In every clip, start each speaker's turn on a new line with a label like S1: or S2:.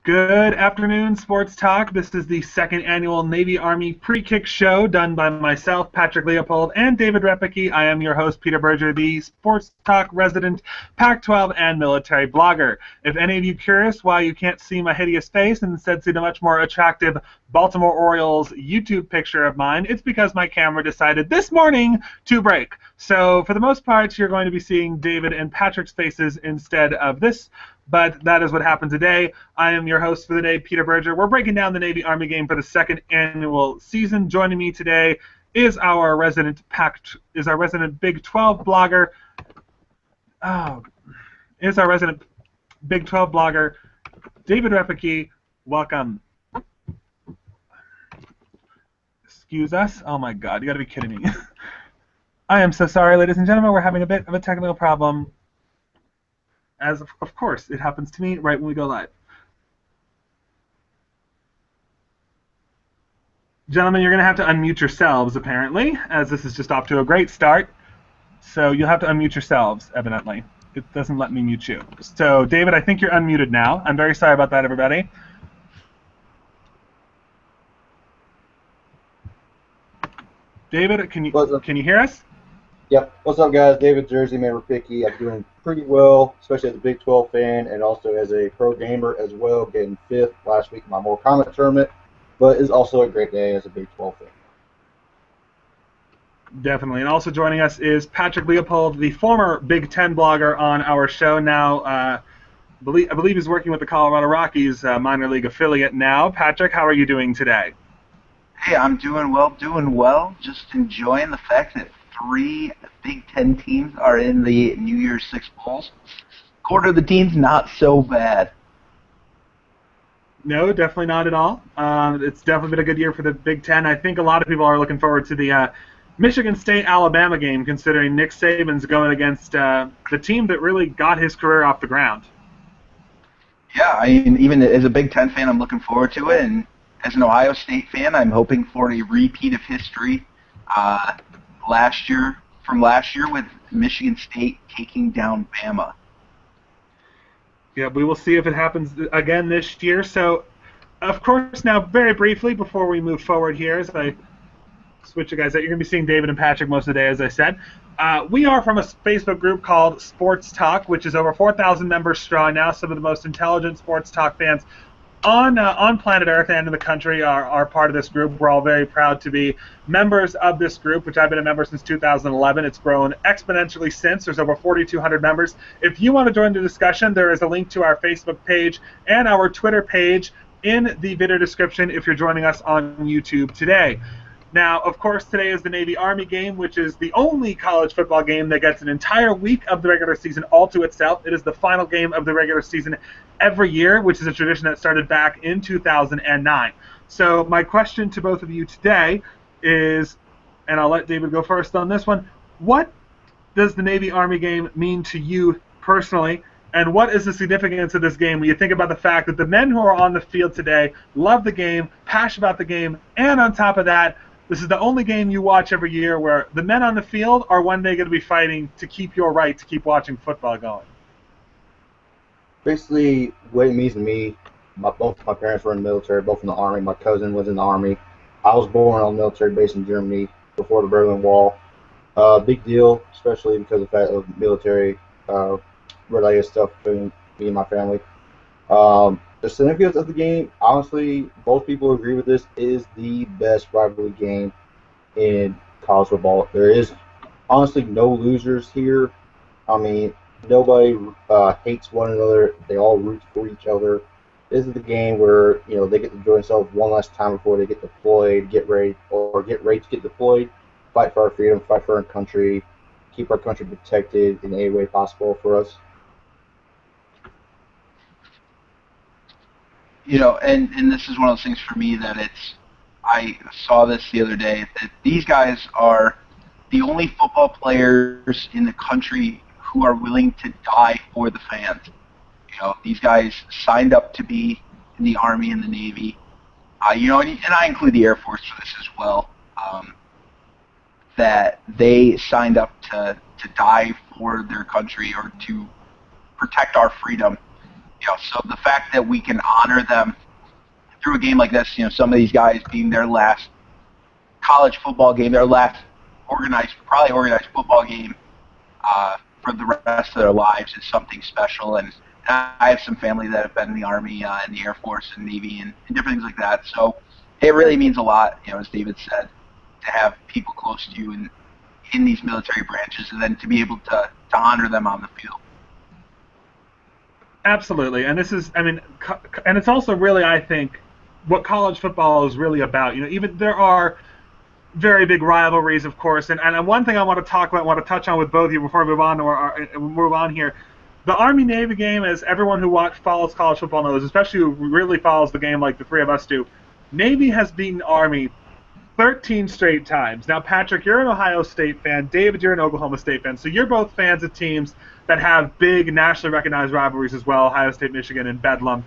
S1: Good afternoon, Sports Talk. This is the second annual Navy Army Prekick show done by myself, Patrick Leipold, and David Repicky. I am your host, Peter Berger, the Sports Talk resident, Pac-12 and military blogger. If any of you curious why you can't see my hideous face and instead see the much more attractive Baltimore Orioles YouTube picture of mine, it's because my camera decided this morning to break. So for the most part, you're going to be seeing David and Patrick's faces instead of this. But that is what happened today. I am your host for the day, Peter Berger. We're breaking down the Navy Army game for the second annual season. Joining me today is our resident Big 12 blogger. David Repicky. Welcome. Excuse us. Oh my God, you got to be kidding me. I am so sorry, ladies and gentlemen. We're having a bit of a technical problem. As of course, it happens to me right when we go live. Gentlemen, you're going to have to unmute yourselves, apparently, as this is just off to a great start. So you'll have to unmute yourselves, evidently. It doesn't let me mute you. So, David, I think you're unmuted now. I'm very sorry about that, everybody. David, can you hear us?
S2: Yep. What's up, guys? David Jersey, man, Repicky. I'm doing pretty well, especially as a Big 12 fan and also as a pro gamer as well, getting 5th last week in my More Comment tournament. But it's also a great day as a Big 12 fan.
S1: Definitely. And also joining us is Patrick Leipold, the former Big 10 blogger on our show now. I believe he's working with the Colorado Rockies minor league affiliate now. Patrick, how are you doing today?
S3: Hey, I'm doing well. Just enjoying the fact that 3 Big 10 teams are in the New Year's Six Bowls. Quarter of the teams, not so bad.
S1: No, definitely not at all. It's definitely been a good year for the Big 10. I think a lot of people are looking forward to the Michigan State-Alabama game, considering Nick Saban's going against the team that really got his career off the ground.
S3: Yeah, I mean, even as a Big 10 fan, I'm looking forward to it. And as an Ohio State fan, I'm hoping for a repeat of history. Last year with Michigan State taking down Bama.
S1: Yeah, we will see if it happens again this year. So, of course, now very briefly before we move forward here, as I switch you guys out, you're going to be seeing David and Patrick most of the day, as I said. We are from a Facebook group called Sports Talk, which is over 4,000 members strong now. Some of the most intelligent sports talk fans on planet Earth and in the country are part of this group. We're all very proud to be members of this group, which I've been a member since 2011. It's grown exponentially since. There's over 4,200 members. If you want to join the discussion, there is a link to our Facebook page and our Twitter page in the video description if you're joining us on YouTube today. Now, of course, today is the Navy Army game, which is the only college football game that gets an entire week of the regular season all to itself. It is the final game of the regular season every year, which is a tradition that started back in 2009. So my question to both of you today is, and I'll let David go first on this one, what does the Navy Army game mean to you personally, and what is the significance of this game when you think about the fact that the men who are on the field today love the game, passionate about the game, and on top of that, this is the only game you watch every year where the men on the field are one day going to be fighting to keep your right to keep watching football going.
S2: Basically, what it means to me, both my parents were in the military, both in the Army. My cousin was in the Army. I was born on a military base in Germany before the Berlin Wall. Big deal, especially because of the fact of military related stuff between me and my family. The significance of the game, honestly, most people agree with this, is the best rivalry game in college football. There is honestly no losers here. I mean, nobody hates one another. They all root for each other. This is the game where they get to enjoy themselves one last time before they get deployed, get ready to get deployed, fight for our freedom, fight for our country, keep our country protected in any way possible for us.
S3: And this is one of those things for me that I saw this the other day, that these guys are the only football players in the country who are willing to die for the fans. These guys signed up to be in the Army and the Navy, and I include the Air Force for this as well, that they signed up to die for their country or to protect our freedom. So the fact that we can honor them through a game like this, some of these guys being their last college football game, their last probably organized football game for the rest of their lives is something special. And I have some family that have been in the Army, in the Air Force, and Navy, and different things like that. So it really means a lot, as David said, to have people close to you in these military branches, and then to be able to honor them on the field.
S1: Absolutely, and and it's also really, I think, what college football is really about. Even there are very big rivalries, of course, and one thing I want to talk about, want to touch on with both of you before we move on here. The Army-Navy game, as everyone who follows college football knows, especially who really follows the game like the three of us do, Navy has beaten Army 13 straight times. Now, Patrick, you're an Ohio State fan. David, you're an Oklahoma State fan. So you're both fans of teams that have big nationally recognized rivalries as well, Ohio State, Michigan, and Bedlam.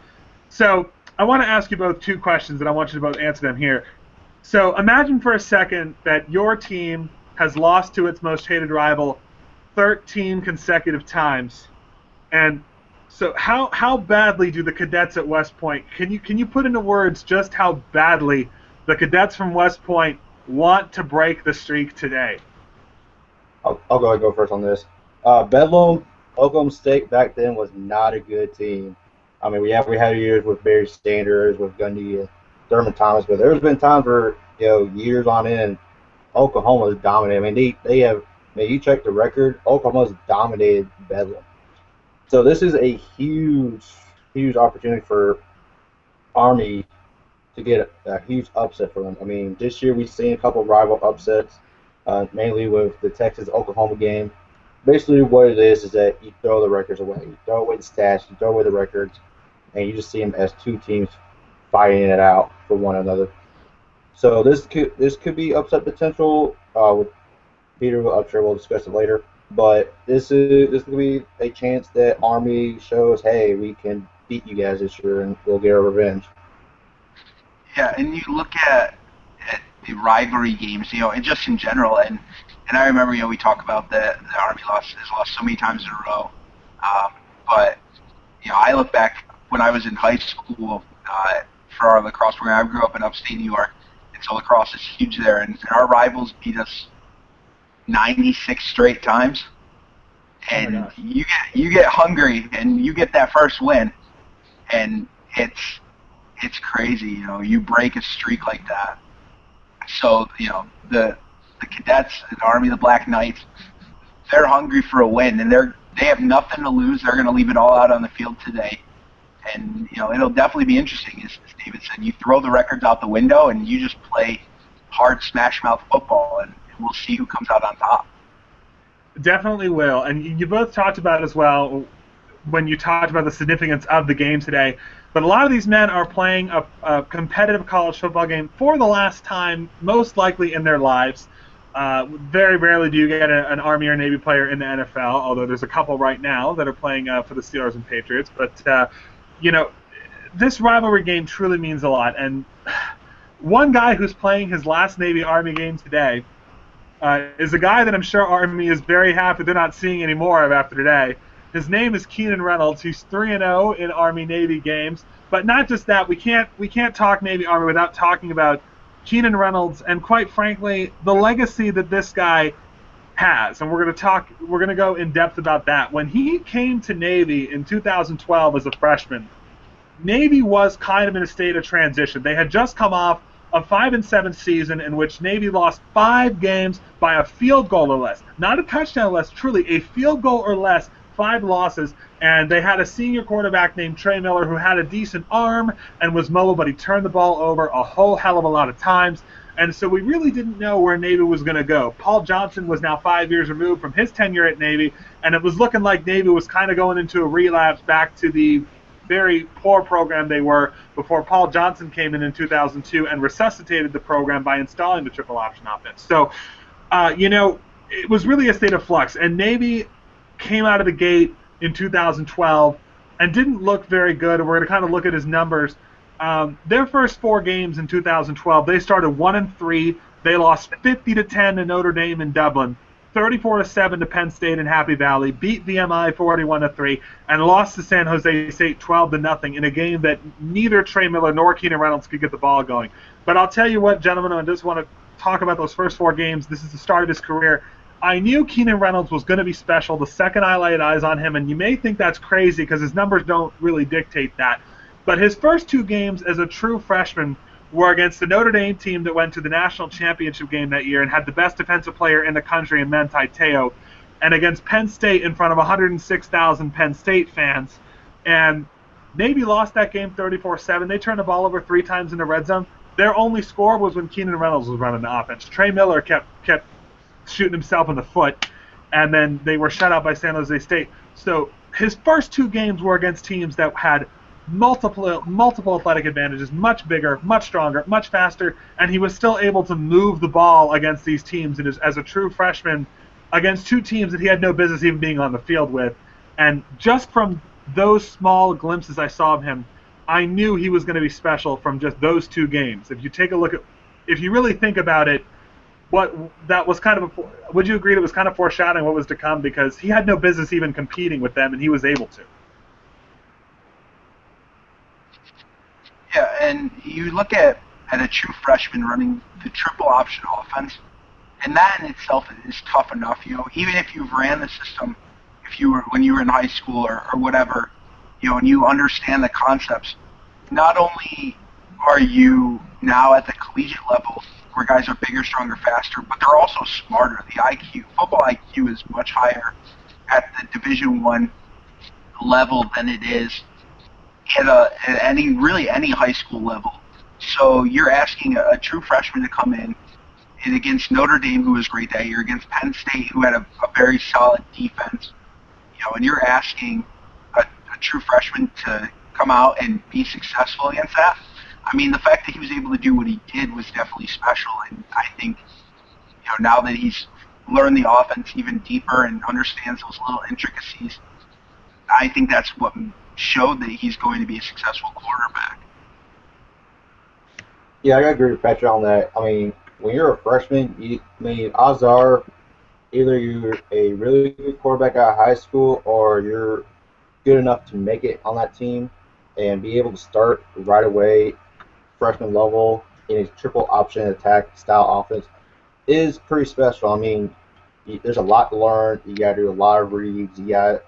S1: So I want to ask you both two questions, and I want you to both answer them here. So imagine for a second that your team has lost to its most hated rival 13 consecutive times. And so how badly do the cadets at West Point, can you put into words just how badly the cadets from West Point want to break the streak today?
S2: I'll go ahead and go first on this. Bedlam, Oklahoma State back then was not a good team. I mean, we had years with Barry Sanders, with Gundy and Thurman Thomas, but there's been times where, years on end, Oklahoma has dominated. I mean, they have, you check the record, Oklahoma's dominated Bedlam. So this is a huge, huge opportunity for Army to get a huge upset for them. I mean, this year we've seen a couple of rival upsets, mainly with the Texas-Oklahoma game. Basically what it is that you throw the records away. You throw away the stats, you throw away the records, and you just see them as two teams fighting it out for one another. So this could be upset potential. With Peter, I'm sure we'll discuss it later. But this could be a chance that Army shows, hey, we can beat you guys this year and we'll get our revenge.
S3: Yeah, and you look at the rivalry games, and just in general, and I remember, we talk about the Army has lost so many times in a row. But I look back when I was in high school for our lacrosse program. I grew up in upstate New York, and so lacrosse is huge there, and our rivals beat us 96 straight times, and you get hungry and you get that first win, and it's crazy. You break a streak like that. So the cadets, the Army, the Black Knights, they're hungry for a win, and they have nothing to lose. They're going to leave it all out on the field today, and it'll definitely be interesting. As David said, you throw the records out the window and you just play hard smash mouth football, and we'll see who comes out on top.
S1: Definitely will. And you both talked about it as well when you talked about the significance of the game today. But a lot of these men are playing a competitive college football game for the last time, most likely in their lives. Very rarely do you get an Army or Navy player in the NFL, although there's a couple right now that are playing for the Steelers and Patriots. But, this rivalry game truly means a lot. And one guy who's playing his last Navy-Army game today is a guy that I'm sure Army is very happy they're not seeing any more of after today. His name is Keenan Reynolds. He's 3-0 in Army-Navy games. But not just that, we can't talk Navy-Army without talking about Keenan Reynolds and, quite frankly, the legacy that this guy has. And we're going to go in depth about that. When he came to Navy in 2012 as a freshman, Navy was kind of in a state of transition. They had just come off a 5-7 season in which Navy lost 5 games by a field goal or less. Not a touchdown or less, truly a field goal or less, 5 losses. And they had a senior quarterback named Trey Miller who had a decent arm and was mobile, but he turned the ball over a whole hell of a lot of times. And so we really didn't know where Navy was going to go. Paul Johnson was now 5 years removed from his tenure at Navy, and it was looking like Navy was kind of going into a relapse back to the very poor program they were before Paul Johnson came in 2002 and resuscitated the program by installing the triple option offense. So, it was really a state of flux. And Navy came out of the gate in 2012 and didn't look very good. And we're going to kind of look at his numbers. Their first 4 games in 2012, they started 1-3. They lost 50-10 to Notre Dame in Dublin. 34-7 to Penn State in Happy Valley, beat VMI 41-3, and lost to San Jose State 12-0 in a game that neither Trey Miller nor Keenan Reynolds could get the ball going. But I'll tell you what, gentlemen, I just want to talk about those first 4 games. This is the start of his career. I knew Keenan Reynolds was going to be special the second I laid eyes on him, and you may think that's crazy because his numbers don't really dictate that. But his first 2 games as a true freshman were against the Notre Dame team that went to the national championship game that year and had the best defensive player in the country in Manti Te'o, and against Penn State in front of 106,000 Penn State fans. And Navy lost that game 34-7. They turned the ball over 3 times in the red zone. Their only score was when Keenan Reynolds was running the offense. Trey Miller kept shooting himself in the foot, and then they were shut out by San Jose State. So his first 2 games were against teams that had multiple athletic advantages, much bigger, much stronger, much faster, and he was still able to move the ball against these teams and as a true freshman against 2 teams that he had no business even being on the field with. And just from those small glimpses I saw of him, I knew he was going to be special from just those 2 games. If you take a look at, if you really think about it, what that was kind of, would you agree it was kind of foreshadowing what was to come, because he had no business even competing with them and he was able to?
S3: Yeah, and you look at a true freshman running the triple option offense, and that in itself is tough enough. Even if you've ran the system, when you were in high school or whatever, and you understand the concepts, not only are you now at the collegiate level where guys are bigger, stronger, faster, but they're also smarter. The IQ, football IQ is much higher at the Division I level than it is at any high school level. So you're asking a true freshman to come in and against Notre Dame, who was great that year, against Penn State, who had a very solid defense, and you're asking a true freshman to come out and be successful against that. I mean, the fact that he was able to do what he did was definitely special, and I think, now that he's learned the offense even deeper and understands those little intricacies, I think that's what showed that he's going to be a successful quarterback.
S2: Yeah, I agree with Patrick on that. I mean, when you're a freshman, odds are either you're a really good quarterback out of high school or you're good enough to make it on that team and be able to start right away, freshman level, in a triple option attack style offense is pretty special. I mean, there's a lot to learn. You got to do a lot of reads. You got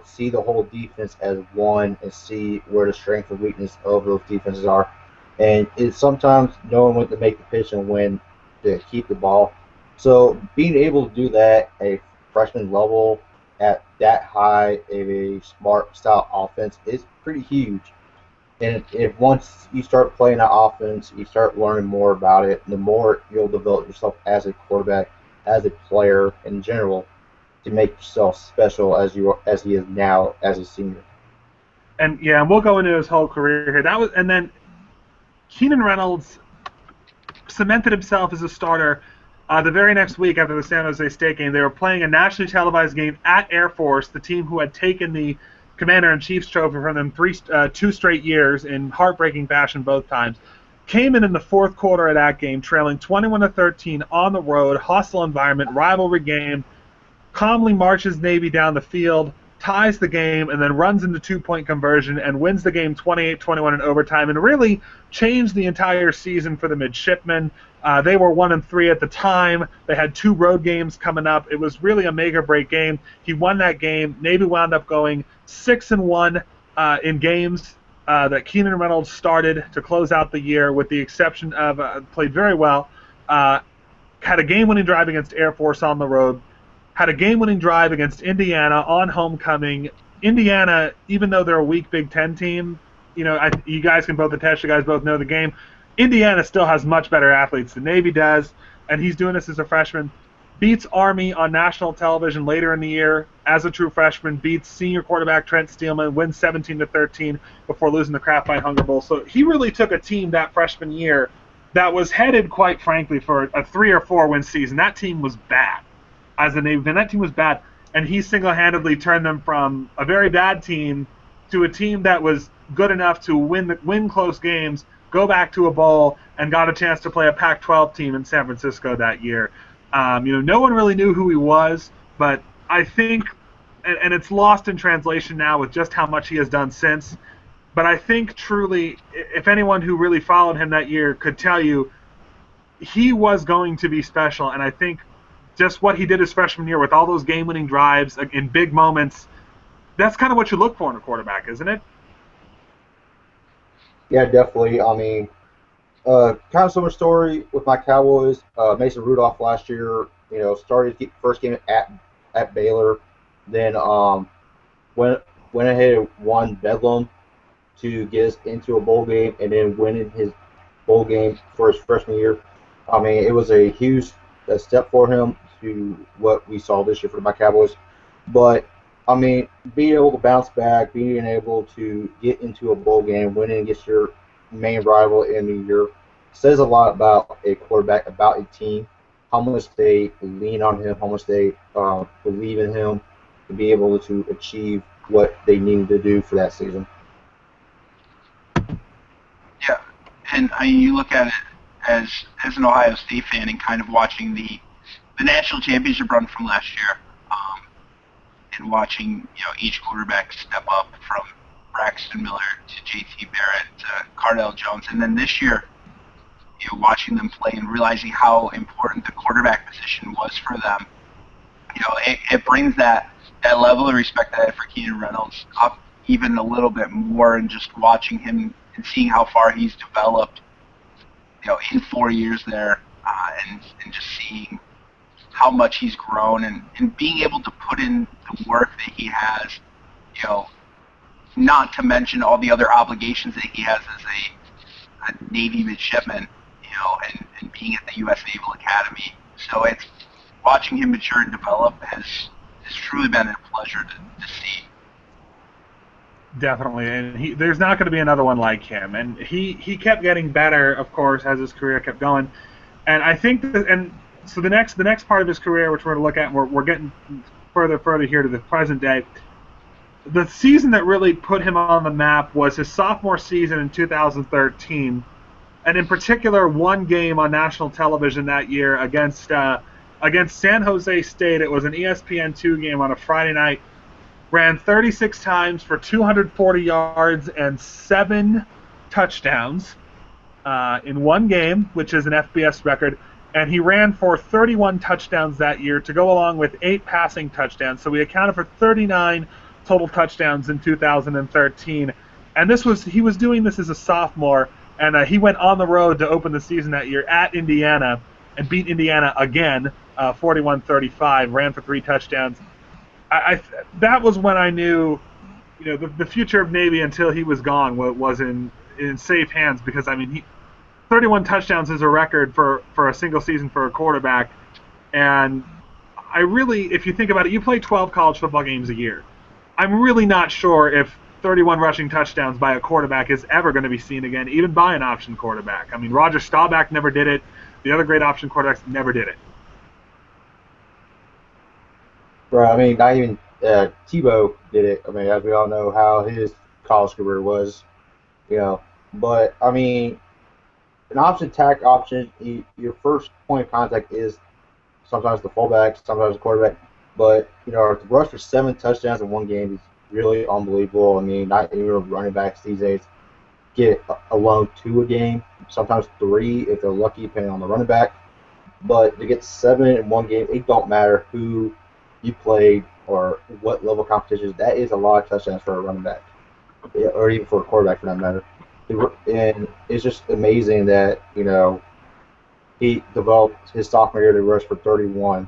S2: see the whole defense as one and see where the strength and weakness of those defenses are. And it's sometimes knowing when to make the pitch and when to keep the ball. So being able to do that at a freshman level at that high of a smart style offense is pretty huge. And if once you start playing that offense, you start learning more about it, the more you'll develop yourself as a quarterback, as a player in general, to make yourself special as he is now as a senior.
S1: And yeah, we'll go into his whole career here. And then Keenan Reynolds cemented himself as a starter the very next week after the San Jose State game. They were playing a nationally televised game at Air Force, the team who had taken the Commander-in-Chief's trophy from them 2 straight years in heartbreaking fashion both times. Came in the fourth quarter of that game, trailing 21-13 on the road, hostile environment, rivalry game, calmly marches Navy down the field, ties the game, and then runs into 2-point conversion and wins the game 28-21 in overtime, and really changed the entire season for the midshipmen. They were 1-3 at the time. They had 2 road games coming up. It was really a make-or-break game. He won that game. Navy wound up going 6-1 in games that Keenan Reynolds started to close out the year, with the exception of played very well. Had a game-winning drive against Air Force on the road. Had a game-winning drive against Indiana on homecoming. Indiana, even though they're a weak Big Ten team, you guys can both attest, you guys both know the game. Indiana still has much better athletes than Navy does, and he's doing this as a freshman. Beats Army on national television later in the year as a true freshman. Beats senior quarterback Trent Steelman, wins 17-13 before losing the Kraft by Hunger Bowl. So he really took a team that freshman year that was headed, quite frankly, for a 3 or 4 win season. That team was bad. As a Navy fan, that team was bad, and he single-handedly turned them from a very bad team to a team that was good enough to win close games, go back to a bowl, and got a chance to play a Pac-12 team in San Francisco that year. No one really knew who he was, but I think, and it's lost in translation now with just how much he has done since. But I think truly, if anyone who really followed him that year could tell you, he was going to be special. And I think just what he did his freshman year with all those game-winning drives in big moments, that's kind of what you look for in a quarterback, isn't it?
S2: Yeah, definitely. I mean, kind of similar story with my Cowboys. Mason Rudolph last year, started the first game at Baylor, then went ahead and won Bedlam to get us into a bowl game, and then winning his bowl game for his freshman year. I mean, it was a huge step for him to what we saw this year for my Cowboys. But I mean, being able to bounce back, being able to get into a bowl game, winning against your main rival in the year, says a lot about a quarterback, about a team, how much they lean on him, how much they believe in him to be able to achieve what they needed to do for that season.
S3: Yeah, and you look at it as an Ohio State fan and kind of watching the national championship run from last year, and watching each quarterback step up from Braxton Miller to J.T. Barrett to Cardell Jones, and then this year, watching them play and realizing how important the quarterback position was for them. It brings that level of respect that I had for Keenan Reynolds up even a little bit more, and just watching him and seeing how far he's developed, in 4 years there, and just seeing how much he's grown and being able to put in the work that he has, not to mention all the other obligations that he has as a Navy midshipman, and being at the U.S. Naval Academy. So it's watching him mature and develop has truly been a pleasure to see.
S1: Definitely, and there's not going to be another one like him. And he kept getting better, of course, as his career kept going. And I think so the next part of his career, which we're going to look at, and we're getting further here to the present day. The season that really put him on the map was his sophomore season in 2013, and in particular, one game on national television that year against San Jose State. It was an ESPN2 game on a Friday night. Ran 36 times for 240 yards and 7 touchdowns in one game, which is an FBS record. And he ran for 31 touchdowns that year to go along with 8 passing touchdowns. So we accounted for 39 total touchdowns in 2013. And he was doing this as a sophomore, and he went on the road to open the season that year at Indiana and beat Indiana again, 41-35, ran for 3 touchdowns. That was when I knew, the future of Navy until he was gone was in safe hands, because, 31 touchdowns is a record for a single season for a quarterback. And I really, if you think about it, you play 12 college football games a year. I'm really not sure if 31 rushing touchdowns by a quarterback is ever going to be seen again, even by an option quarterback. Roger Staubach never did it. The other great option quarterbacks never did it.
S2: Right. Not even Tebow did it. As we all know how his college career was, But, an option tack option, your first point of contact is sometimes the fullback, sometimes the quarterback. But, to rush for 7 touchdowns in one game is really unbelievable. Not even running backs these days get alone 2 a game, sometimes 3 if they're lucky, depending on the running back. But to get 7 in one game, it don't matter who you played or what level of competition. That is a lot of touchdowns for a running back, or even for a quarterback for that matter. And it's just amazing that he developed his sophomore year to rush for 31.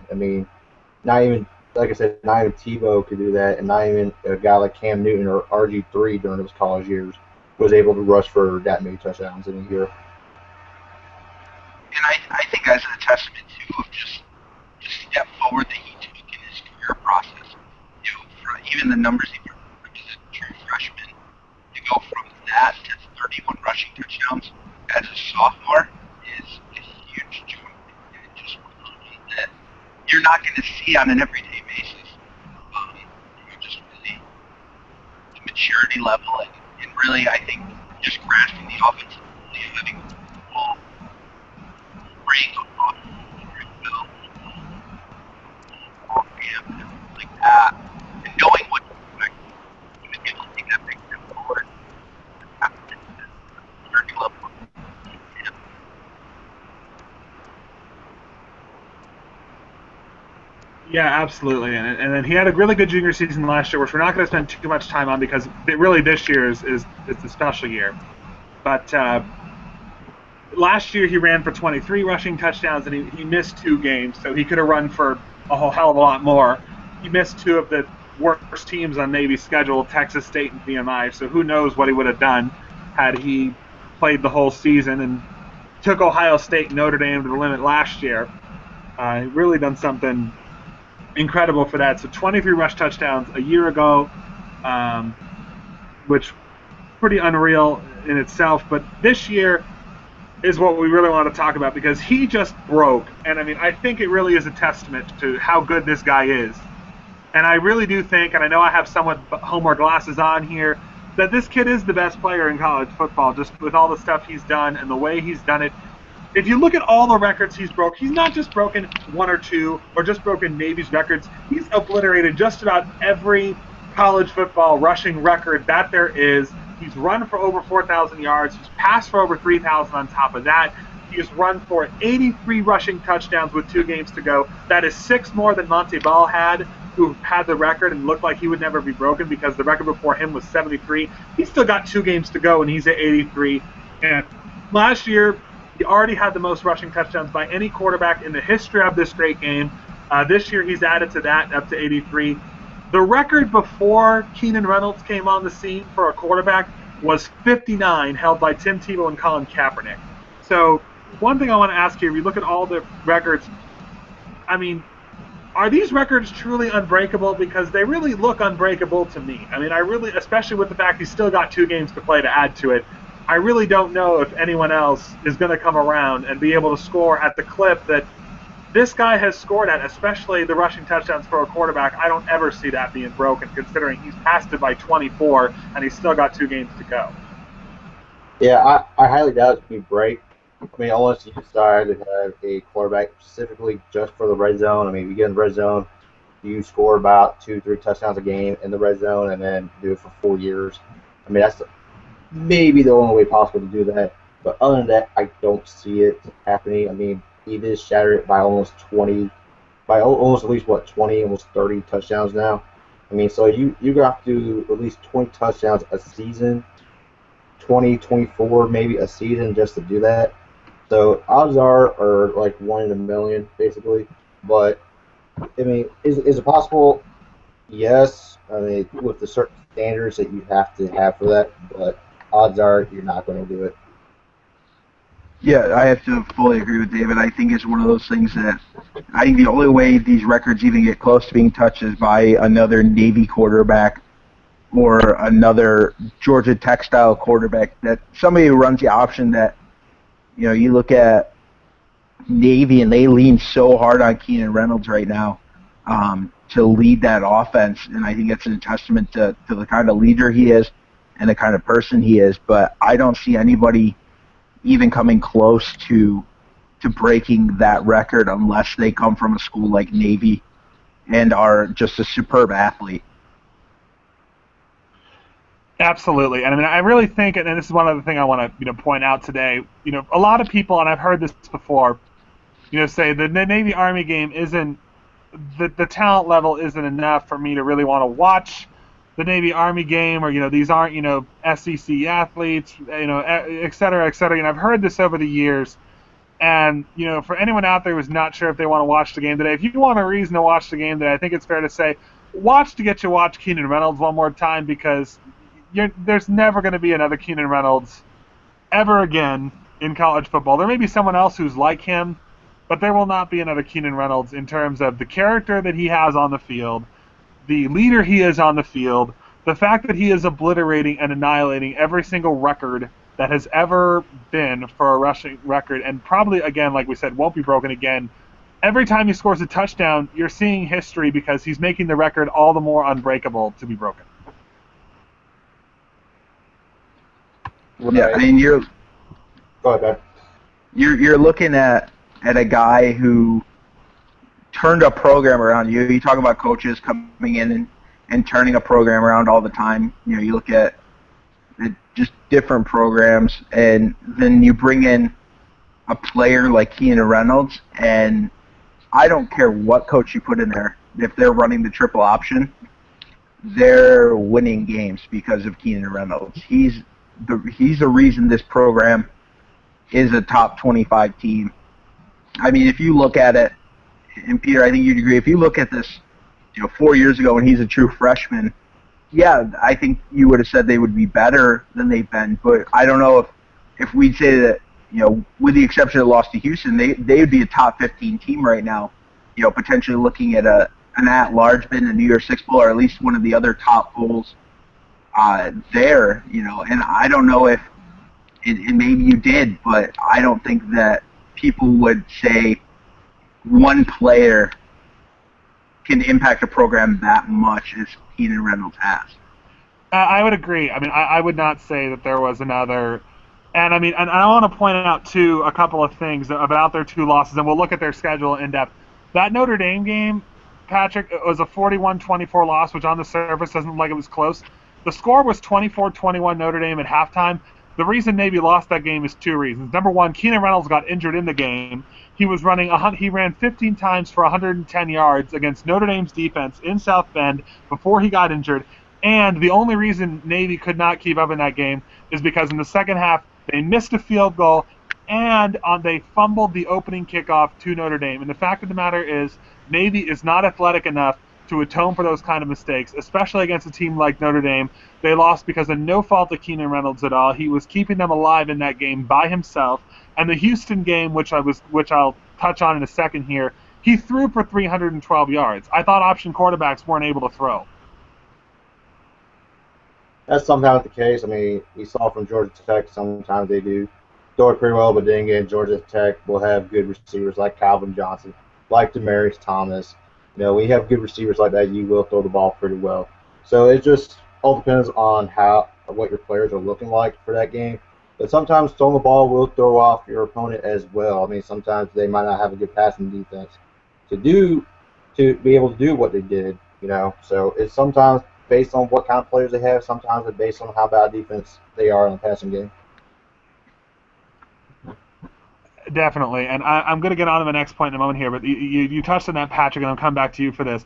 S2: Not even, like I said, not even Tebow could do that, and not even a guy like Cam Newton or RG3 during his college years was able to rush for that many touchdowns in a year.
S3: And I think that's a testament too of just step forward that he took in his career process. For even the numbers he produced as a true freshman, to go from that to 31 rushing touchdowns as a sophomore is a huge jump, and just that you're not going to see on an everyday basis. Just really the maturity level, and really, I think, just grasping the offensive, having full break on well, camp and things like that, and knowing what to expect, he was able to take that big step forward. Learning level.
S1: Yeah, absolutely. And then he had a really good junior season last year, which we're not going to spend too much time on because really this year is the special year. But last year he ran for 23 rushing touchdowns and he missed 2 games, so he could have run for a whole hell of a lot more. He missed 2 of the worst teams on Navy's schedule, Texas State and VMI, so who knows what he would have done had he played the whole season and took Ohio State and Notre Dame to the limit last year. Really done something incredible for that. So 23 rush touchdowns a year ago, which pretty unreal in itself. But this year is what we really want to talk about because he just broke. And I mean, I think it really is a testament to how good this guy is. And I really do think, and I know I have somewhat homework glasses on here, that this kid is the best player in college football, just with all the stuff he's done and the way he's done it. If you look at all the records he's broke, he's not just broken 1 or 2 or just broken Navy's records. He's obliterated just about every college football rushing record that there is. He's run for over 4,000 yards. He's passed for over 3,000 on top of that. He has run for 83 rushing touchdowns with 2 games to go. That is 6 more than Monte Ball had, who had the record and looked like he would never be broken because the record before him was 73. He's still got 2 games to go, and he's at 83. And last year, he already had the most rushing touchdowns by any quarterback in the history of this great game. This year, he's added to that, up to 83. The record before Keenan Reynolds came on the scene for a quarterback was 59, held by Tim Tebow and Colin Kaepernick. So one thing I want to ask you, if you look at all the records, I mean, are these records truly unbreakable? Because they really look unbreakable to me. I mean, I really, especially with the fact he's still got 2 games to play to add to it, I really don't know if anyone else is going to come around and be able to score at the clip that this guy has scored at, especially the rushing touchdowns for a quarterback. I don't ever see that being broken, considering he's passed it by 24 and he's still got 2 games to go.
S2: Yeah, I highly doubt it can be break. I mean, unless you decide to have a quarterback specifically just for the red zone. I mean, if you get in the red zone, you score about 2-3 touchdowns a game in the red zone and then do it for 4 years. I mean, that's maybe the only way possible to do that. But other than that, I don't see it happening. I mean, he did shatter it by almost 20, by almost at least, 20, almost 30 touchdowns now. I mean, so you have to do at least 20 touchdowns a season, 20, 24 maybe a season just to do that. So odds are like 1 in a million, basically. But, I mean, is it possible? Yes. I mean, with the certain standards that you have to have for that. But odds are you're not going to do it.
S3: Yeah, I have to fully agree with David. I think it's one of those things that I think the only way these records even get close to being touched is by another Navy quarterback or another Georgia Tech style quarterback, that somebody who runs the option that, you know, you look at Navy and they lean so hard on Keenan Reynolds right now to lead that offense, and I think it's a testament to the kind of leader he is and the kind of person he is. But I don't see anybody even coming close to breaking that record unless they come from a school like Navy and are just a superb athlete.
S1: Absolutely, and I mean, I really think, and this is one other thing I want to point out today. You know, a lot of people, and I've heard this before, say the Navy Army game isn't the talent level isn't enough for me to really want to watch the Navy Army game, or these aren't SEC athletes, et cetera, et cetera. And I've heard this over the years. And for anyone out there who's not sure if they want to watch the game today, if you want a reason to watch the game today, I think it's fair to say, watch to get you watch Keenan Reynolds one more time, because there's never going to be another Keenan Reynolds ever again in college football. There may be someone else who's like him, but there will not be another Keenan Reynolds in terms of the character that he has on the field, the leader he is on the field, the fact that he is obliterating and annihilating every single record that has ever been for a rushing record, and probably, again, like we said, won't be broken again. Every time he scores a touchdown, you're seeing history, because he's making the record all the more unbreakable to be broken.
S3: Yeah, I mean,
S2: Go ahead, man.
S3: You're looking at a guy who turned a program around. You talk about coaches coming in and turning a program around all the time. You look at just different programs, and then you bring in a player like Keenan Reynolds, and I don't care what coach you put in there. If they're running the triple option, they're winning games because of Keenan Reynolds. He's the reason this program is a top 25 team. I mean, if you look at it, and Peter, I think you'd agree, if you look at this, 4 years ago when he's a true freshman, yeah, I think you would have said they would be better than they've been, but I don't know if we'd say that, with the exception of the loss to Houston, they would be a top 15 team right now, potentially looking at an at-large bid in the New Year's Six Bowl, or at least one of the other top bowls there, and I don't know if, and maybe you did, but I don't think that people would say one player can impact a program that much as Keenan Reynolds has.
S1: I would agree. I mean, I would not say that there was another. And I mean, and I want to point out too a couple of things about their two losses, and we'll look at their schedule in depth. That Notre Dame game, Patrick, it was a 41-24 loss, which on the surface doesn't look like it was close. The score was 24-21 Notre Dame at halftime. The reason Navy lost that game is two reasons. Number one, Keenan Reynolds got injured in the game. He ran 15 times for 110 yards against Notre Dame's defense in South Bend before he got injured. And the only reason Navy could not keep up in that game is because in the second half they missed a field goal and they fumbled the opening kickoff to Notre Dame. And the fact of the matter is Navy is not athletic enough to atone for those kind of mistakes, especially against a team like Notre Dame. They lost because of no fault of Keenan Reynolds at all. He was keeping them alive in that game by himself. And the Houston game, which I'll touch on in a second here, he threw for 312 yards. I thought option quarterbacks weren't able to throw.
S2: That's sometimes the case. I mean, we saw from Georgia Tech, sometimes they do throw it pretty well, but then again, Georgia Tech will have good receivers like Calvin Johnson, like Demaryius Thomas. We have good receivers like that. You will throw the ball pretty well. So it just all depends on what your players are looking like for that game. But sometimes throwing the ball will throw off your opponent as well. I mean, sometimes they might not have a good passing defense to be able to do what they did. So it's sometimes based on what kind of players they have. Sometimes it's based on how bad defense they are in the passing game.
S1: Definitely, and I'm going to get on to the next point in a moment here, but you touched on that, Patrick, and I'll come back to you for this.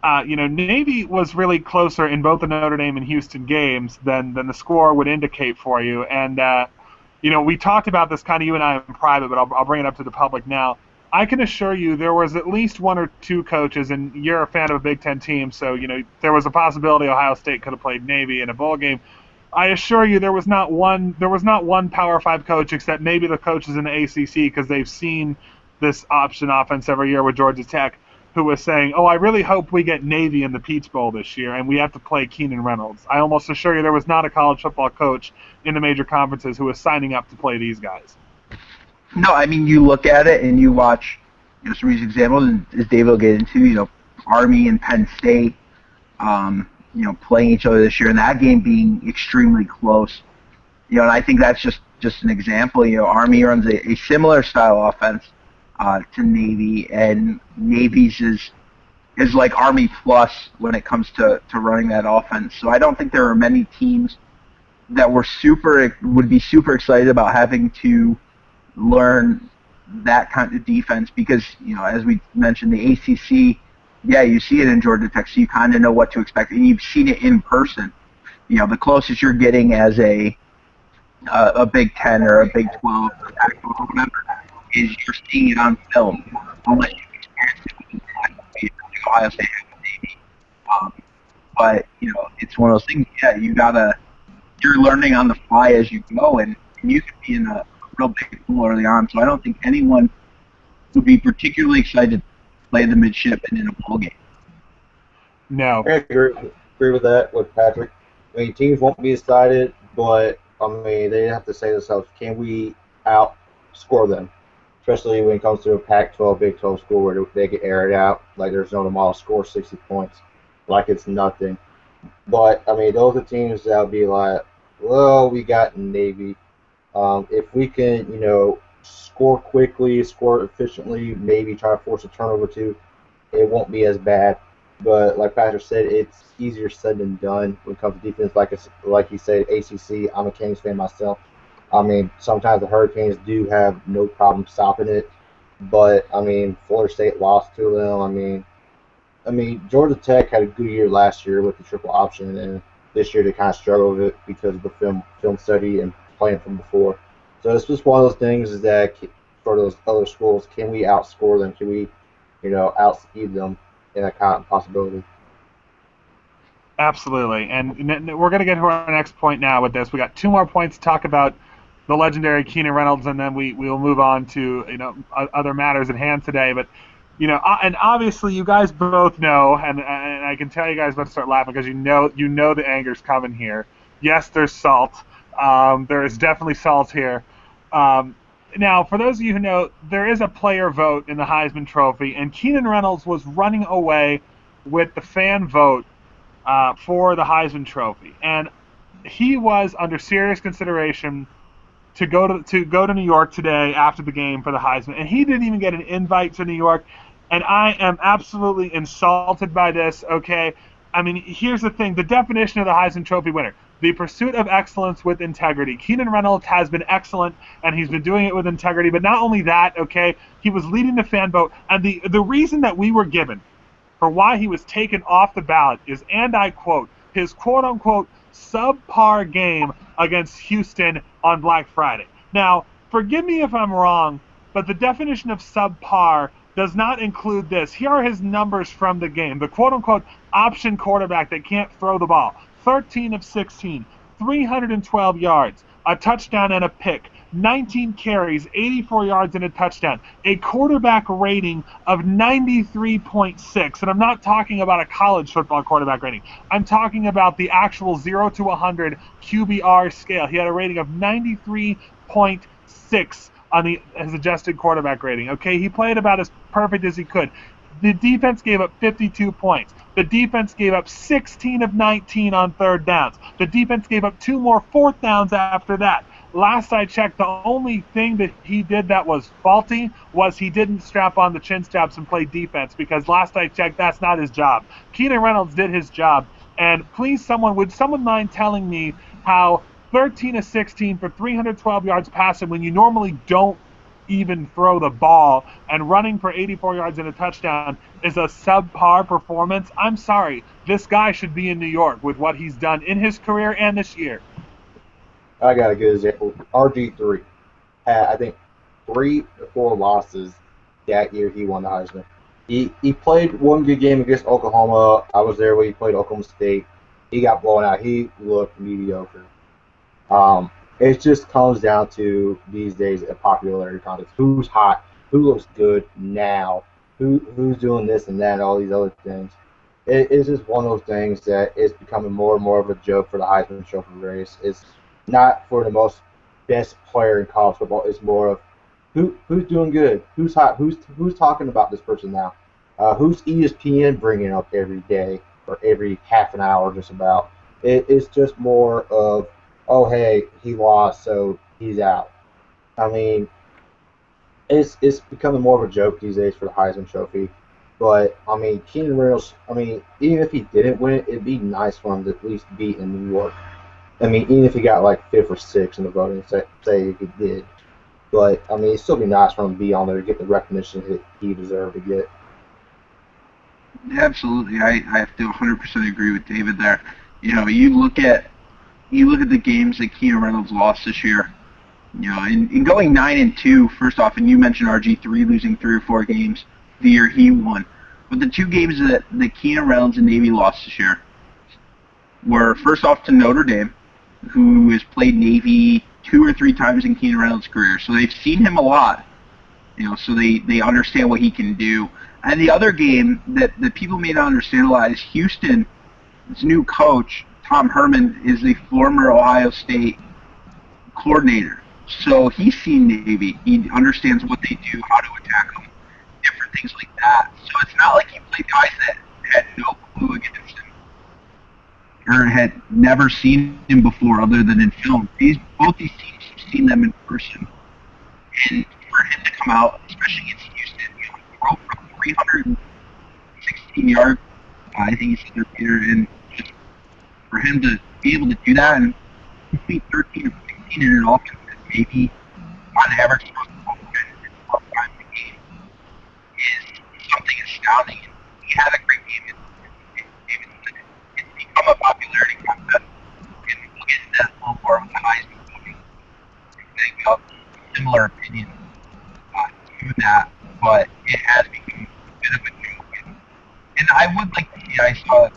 S1: Navy was really closer in both the Notre Dame and Houston games than the score would indicate for you. And, we talked about this kind of you and I in private, but I'll bring it up to the public now. I can assure you there was at least one or two coaches, and you're a fan of a Big Ten team, so, there was a possibility Ohio State could have played Navy in a bowl game. I assure you there was not one Power 5 coach except maybe the coaches in the ACC, because they've seen this option offense every year with Georgia Tech, who was saying, I really hope we get Navy in the Peach Bowl this year and we have to play Keenan Reynolds. I almost assure you there was not a college football coach in the major conferences who was signing up to play these guys.
S3: No, I mean, you look at it and you watch some of these examples, and as Dave will get into, Army and Penn State, playing each other this year, and that game being extremely close. And I think that's just an example. Army runs a similar style offense to Navy, and Navy's is like Army plus when it comes to running that offense. So I don't think there are many teams that would be super excited about having to learn that kind of defense, because as we mentioned, the ACC, yeah, you see it in Georgia Tech, so you kind of know what to expect, and you've seen it in person. The closest you're getting as a Big Ten or a Big 12 or Pac-12 or whatever is you're seeing it on film, unless you've experienced it with Ohio State and Navy. But it's one of those things. Yeah, you're learning on the fly as you go, and you could be in a real big pool early on. So I don't think anyone would be particularly excited to play the midshipmen in a bowl game.
S1: No.
S2: I agree with that with Patrick. I mean, teams won't be excited, but they have to say to themselves, can we outscore them? Especially when it comes to a Pac-12, Big 12 school where they get aired out, like there's no tomorrow, score 60 points, like it's nothing. But, those are teams that will be like, well, we got Navy. If we can, score quickly, score efficiently, maybe try to force a turnover too, it won't be as bad. But like Patrick said, it's easier said than done when it comes to defense. Like you said, ACC. I'm a Kings fan myself. I mean, sometimes the Hurricanes do have no problem stopping it, but I mean, Florida State lost to them. I mean, Georgia Tech had a good year last year with the triple option, and this year they kind of struggled with it because of the film study and playing from before. So it's just one of those things is that for those other schools, can we outscore them? Can we, outspeed them in a kind of possibility?
S1: Absolutely. And we're going to get to our next point now with this. We got 2 more points to talk about the legendary Keenan Reynolds, and then we will move on to other matters at hand today. But and obviously you guys both know, and I can tell you guys about to start laughing because you know the anger's coming here. Yes, there's salt. There is definitely salt here. Now, for those of you who know, there is a player vote in the Heisman Trophy, and Keenan Reynolds was running away with the fan vote for the Heisman Trophy, and he was under serious consideration to go to New York today after the game for the Heisman, and he didn't even get an invite to New York, and I am absolutely insulted by this. Okay, I mean, here's the thing: the definition of the Heisman Trophy winner. The pursuit of excellence with integrity. Keenan Reynolds has been excellent, and he's been doing it with integrity. But not only that, okay, he was leading the fan vote. And the reason that we were given for why he was taken off the ballot is, and I quote, his quote-unquote subpar game against Houston on Black Friday. Now, forgive me if I'm wrong, but the definition of subpar does not include this. Here are his numbers from the game. The quote-unquote option quarterback that can't throw the ball. 13 of 16, 312 yards, a touchdown and a pick, 19 carries, 84 yards and a touchdown, a quarterback rating of 93.6. And I'm not talking about a college football quarterback rating. I'm talking about the actual 0 to 100 QBR scale. He had a rating of 93.6 on his adjusted quarterback rating. Okay, he played about as perfect as he could. The defense gave up 52 points. The defense gave up 16 of 19 on third downs. The defense gave up 2 more fourth downs after that. Last I checked, the only thing that he did that was faulty was he didn't strap on the chin straps and play defense, because last I checked, that's not his job. Keenan Reynolds did his job. And please, would someone mind telling me how 13 of 16 for 312 yards passing when you normally don't even throw the ball, and running for 84 yards and a touchdown is a subpar performance? I'm sorry. This guy should be in New York with what he's done in his career and this year.
S2: I got a good example. RG3 had, I think, 3 or 4 losses that year he won the Heisman. He played one good game against Oklahoma. I was there when he played Oklahoma State. He got blown out. He looked mediocre. It just comes down to these days a popularity contest. Who's hot? Who looks good now? Who's doing this and that and all these other things. It's just one of those things that is becoming more and more of a joke for the Heisman Trophy race. It's not for the most best player in college football. It's more of who's doing good, who's hot, who's talking about this person now, who's ESPN bringing up every day or every half an hour just about. It's just more of, oh, hey, he lost, so he's out. I mean, it's becoming more of a joke these days for the Heisman Trophy. But, I mean, Keenan Reynolds, even if he didn't win it, it'd be nice for him to at least be in New York. Even if he got like 5th or 6th in the voting, say if he did. But, it'd still be nice for him to be on there to get the recognition that he deserved to get.
S3: Absolutely. I have to 100% agree with David there. You look at the games that Keenan Reynolds lost this year. In going 9-2, first off, and you mentioned RG3 losing 3 or 4 games the year he won. But the 2 games that Keenan Reynolds and Navy lost this year were, first off, to Notre Dame, who has played Navy 2 or 3 times in Keenan Reynolds' career. So they've seen him a lot. So they understand what he can do. And the other game that people may not understand a lot is Houston. His new coach, Tom Herman, is the former Ohio State coordinator. So he's seen Navy. He understands what they do, how to attack them, different things like that. So it's not like he played guys that had no clue against him or had never seen him before other than in film. Both these teams have seen them in person. And for him to come out, especially against Houston, throw for yards. I think he's under Peter, and just for him to be able to do that and complete 13 or 16 in an offense that maybe on average throws the ball 10 to 12 times a game is something astounding. And he had a great game. It's become a popularity contest, and we'll get into that a little more with the Heisman voting. I have similar opinion to that, but it has become a bit of a joke. And I would like to see, I saw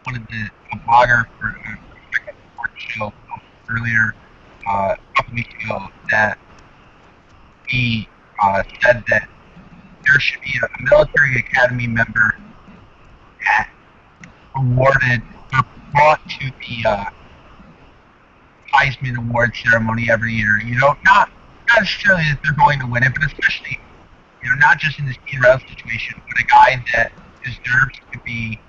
S3: one of a blogger for a Prekick sports show earlier, a couple weeks ago, that he said that there should be a military academy member awarded or brought to the Heisman Award ceremony every year. You know, not necessarily that they're going to win it, but especially, you know, not just in this Keenan Reynolds situation, but a guy that deserves to be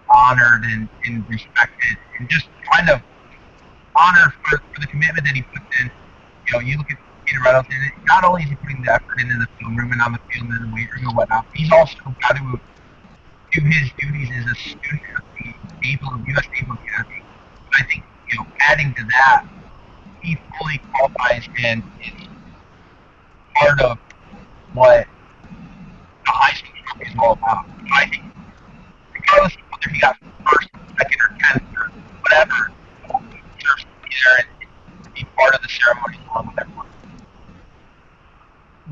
S3: honored and respected, and just kind of honored for the commitment that he puts in. You know, you look at Keenan Reynolds, and not only is he putting the effort into the film room and on the field and in the weight room and whatnot, but he's also got to do his duties as a student of the U.S. Naval Academy. I think, you know, adding to that, he fully qualifies and is part of what the Heisman Trophy is all about. I think, regardless of whether he got first, second, or 10th, or whatever, he deserves to be there and be part of the ceremony along with everyone.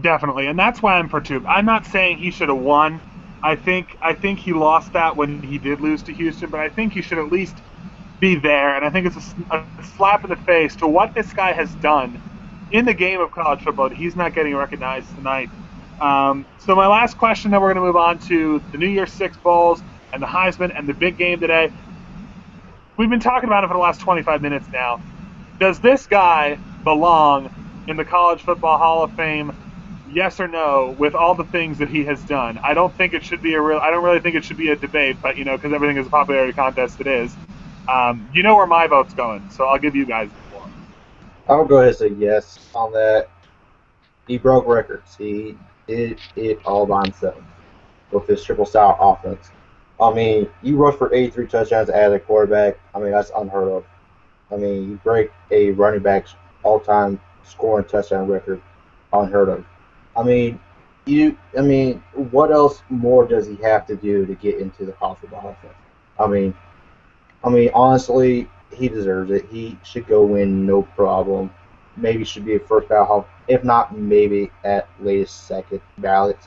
S1: Definitely, and that's why I'm perturbed. I'm not saying he should have won. I think he lost that when he did lose to Houston, but I think he should at least be there, and I think it's a slap in the face to what this guy has done in the game of college football. He's not getting recognized tonight. So my last question, then we're going to move on to the New Year's Six Bowls and the Heisman and the big game today. We've been talking about it for the last 25 minutes now. Does this guy belong in the College Football Hall of Fame? Yes or no, with all the things that he has done? I don't think it should be I don't really think it should be a debate, but, you know, because everything is a popularity contest, it is. You know where my vote's going, so I'll give you guys the floor.
S2: I'll go ahead and say yes on that. He broke records. He did it all by himself with his triple stout offense. I mean, you rush for 83 touchdowns as a quarterback. I mean, that's unheard of. I mean, you break a running back's all-time scoring touchdown record. Unheard of. I mean, what else more does he have to do to get into the college football offense? I mean, honestly, he deserves it. He should go win, no problem. Maybe should be a first ballot, if not, maybe at latest second ballot.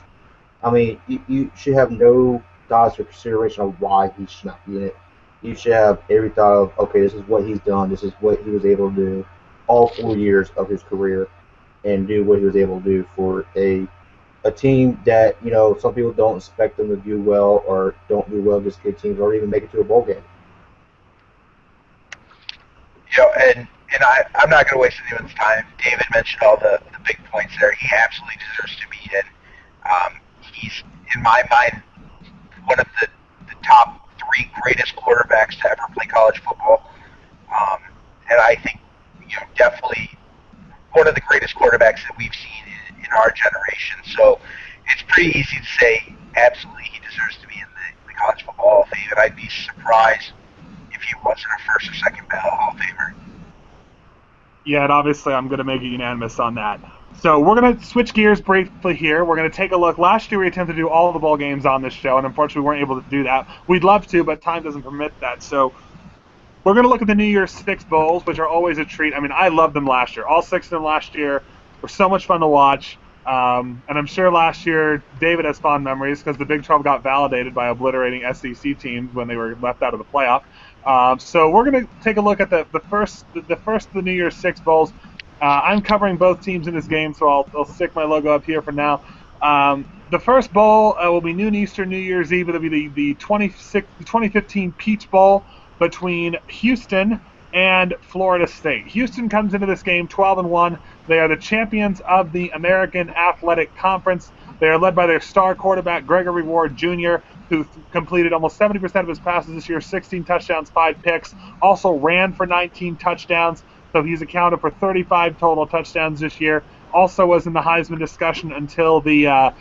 S2: I mean, you should have no thoughts or consideration of why he should not be in it. You should have every thought of, okay, this is what he's done. This is what he was able to do all 4 years of his career, and do what he was able to do for a team that, you know, some people don't expect them to do well or don't do well against good teams or even make it to a bowl game.
S3: You know, and I'm not going to waste anyone's time. David mentioned all the big points there. He absolutely deserves to be in. He's, in my mind, one of the top 3 greatest quarterbacks to ever play college football. And I think, you know, definitely one of the greatest quarterbacks that we've seen in our generation. So it's pretty easy to say absolutely he deserves to be in the College Football Hall of Fame, and I'd be surprised if he wasn't a first or second ballot Hall of Famer.
S1: Yeah, and obviously I'm going to make it unanimous on that. So we're going to switch gears briefly here. We're going to take a look. Last year we attempted to do all the bowl games on this show, and unfortunately we weren't able to do that. We'd love to, but time doesn't permit that. So we're going to look at the New Year's Six Bowls, which are always a treat. I mean, I loved them last year. All 6 of them last year were so much fun to watch. And I'm sure last year David has fond memories because the Big 12 got validated by obliterating SEC teams when they were left out of the playoff. So we're going to take a look at the first of the New Year's Six Bowls. I'm covering both teams in this game, so I'll stick my logo up here for now. The first bowl will be noon Eastern, New Year's Eve. It'll be the 2015 Peach Bowl between Houston and Florida State. Houston comes into this game 12-1. They are the champions of the American Athletic Conference. They are led by their star quarterback, Gregory Ward Jr., who completed almost 70% of his passes this year, 16 touchdowns, 5 picks. Also ran for 19 touchdowns, so he's accounted for 35 total touchdowns this year. Also was in the Heisman discussion until the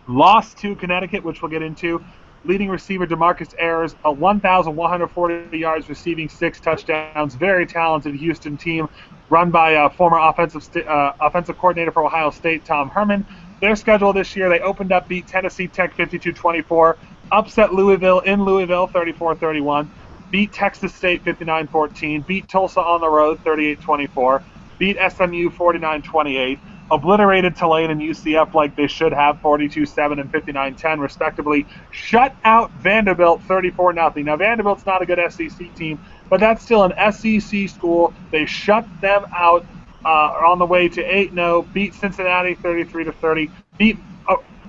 S1: Lost to Connecticut, which we'll get into. Leading receiver DeMarcus Ayers, 1,140 yards receiving, 6 touchdowns. Very talented Houston team run by former offensive coordinator for Ohio State, Tom Herman. Their schedule this year, they opened up, beat Tennessee Tech 52-24, upset Louisville in Louisville 34-31, beat Texas State 59-14, beat Tulsa on the road 38-24, beat SMU 49-28, obliterated Tulane and UCF like they should have, 42-7 and 59-10 respectively. Shut out Vanderbilt 34-0. Now Vanderbilt's not a good SEC team, but that's still an SEC school. They shut them out on the way to 8-0, beat Cincinnati 33-30,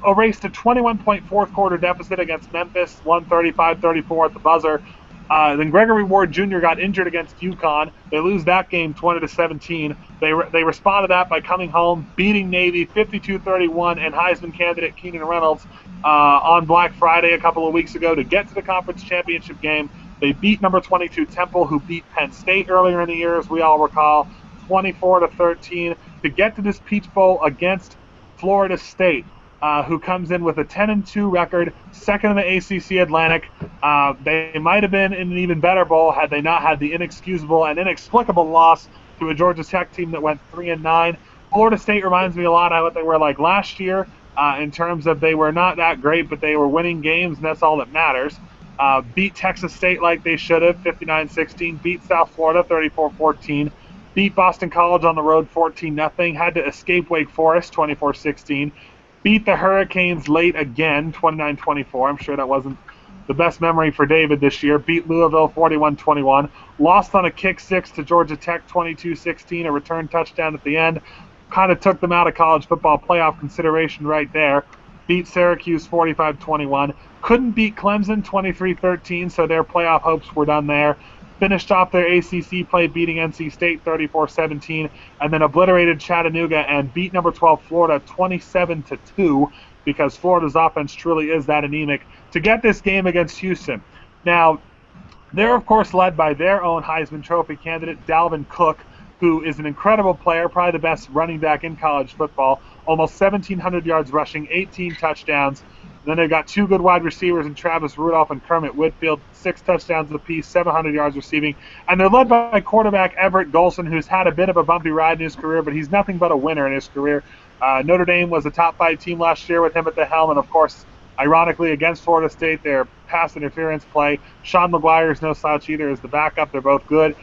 S1: erased a 21-point fourth quarter deficit against Memphis, 135-34 at the buzzer. Then Gregory Ward Jr. got injured against UConn. They lose that game 20-17. They responded to that by coming home, beating Navy 52-31, and Heisman candidate Keenan Reynolds on Black Friday a couple of weeks ago to get to the conference championship game. They beat number 22 Temple, who beat Penn State earlier in the year, as we all recall, 24-13, to get to this Peach Bowl against Florida State, who comes in with a 10-2 record, second in the ACC Atlantic. They might have been in an even better bowl had they not had the inexcusable and inexplicable loss to a Georgia Tech team that went 3-9. Florida State reminds me a lot of what they were like last year in terms of they were not that great, but they were winning games, and that's all that matters. Beat Texas State like they should have, 59-16. Beat South Florida, 34-14. Beat Boston College on the road, 14-0. Had to escape Wake Forest, 24-16. Beat the Hurricanes late again, 29-24. I'm sure that wasn't the best memory for David this year. Beat Louisville 41-21. Lost on a kick six to Georgia Tech 22-16, a return touchdown at the end. Kind of took them out of college football playoff consideration right there. Beat Syracuse 45-21. Couldn't beat Clemson 23-13, so their playoff hopes were done there. Finished off their ACC play beating NC State 34-17, and then obliterated Chattanooga and beat number 12 Florida 27-2, because Florida's offense truly is that anemic, to get this game against Houston. Now, they're of course led by their own Heisman Trophy candidate, Dalvin Cook, who is an incredible player, probably the best running back in college football, almost 1,700 yards rushing, 18 touchdowns. Then they've got 2 good wide receivers in Travis Rudolph and Kermit Whitfield, 6 touchdowns apiece, 700 yards receiving. And they're led by quarterback Everett Golson, who's had a bit of a bumpy ride in his career, but he's nothing but a winner in his career. Notre Dame was a top 5 team last year with him at the helm, and of course, ironically, against Florida State, their pass interference play. Sean McGuire is no slouch either as the backup. They're both good.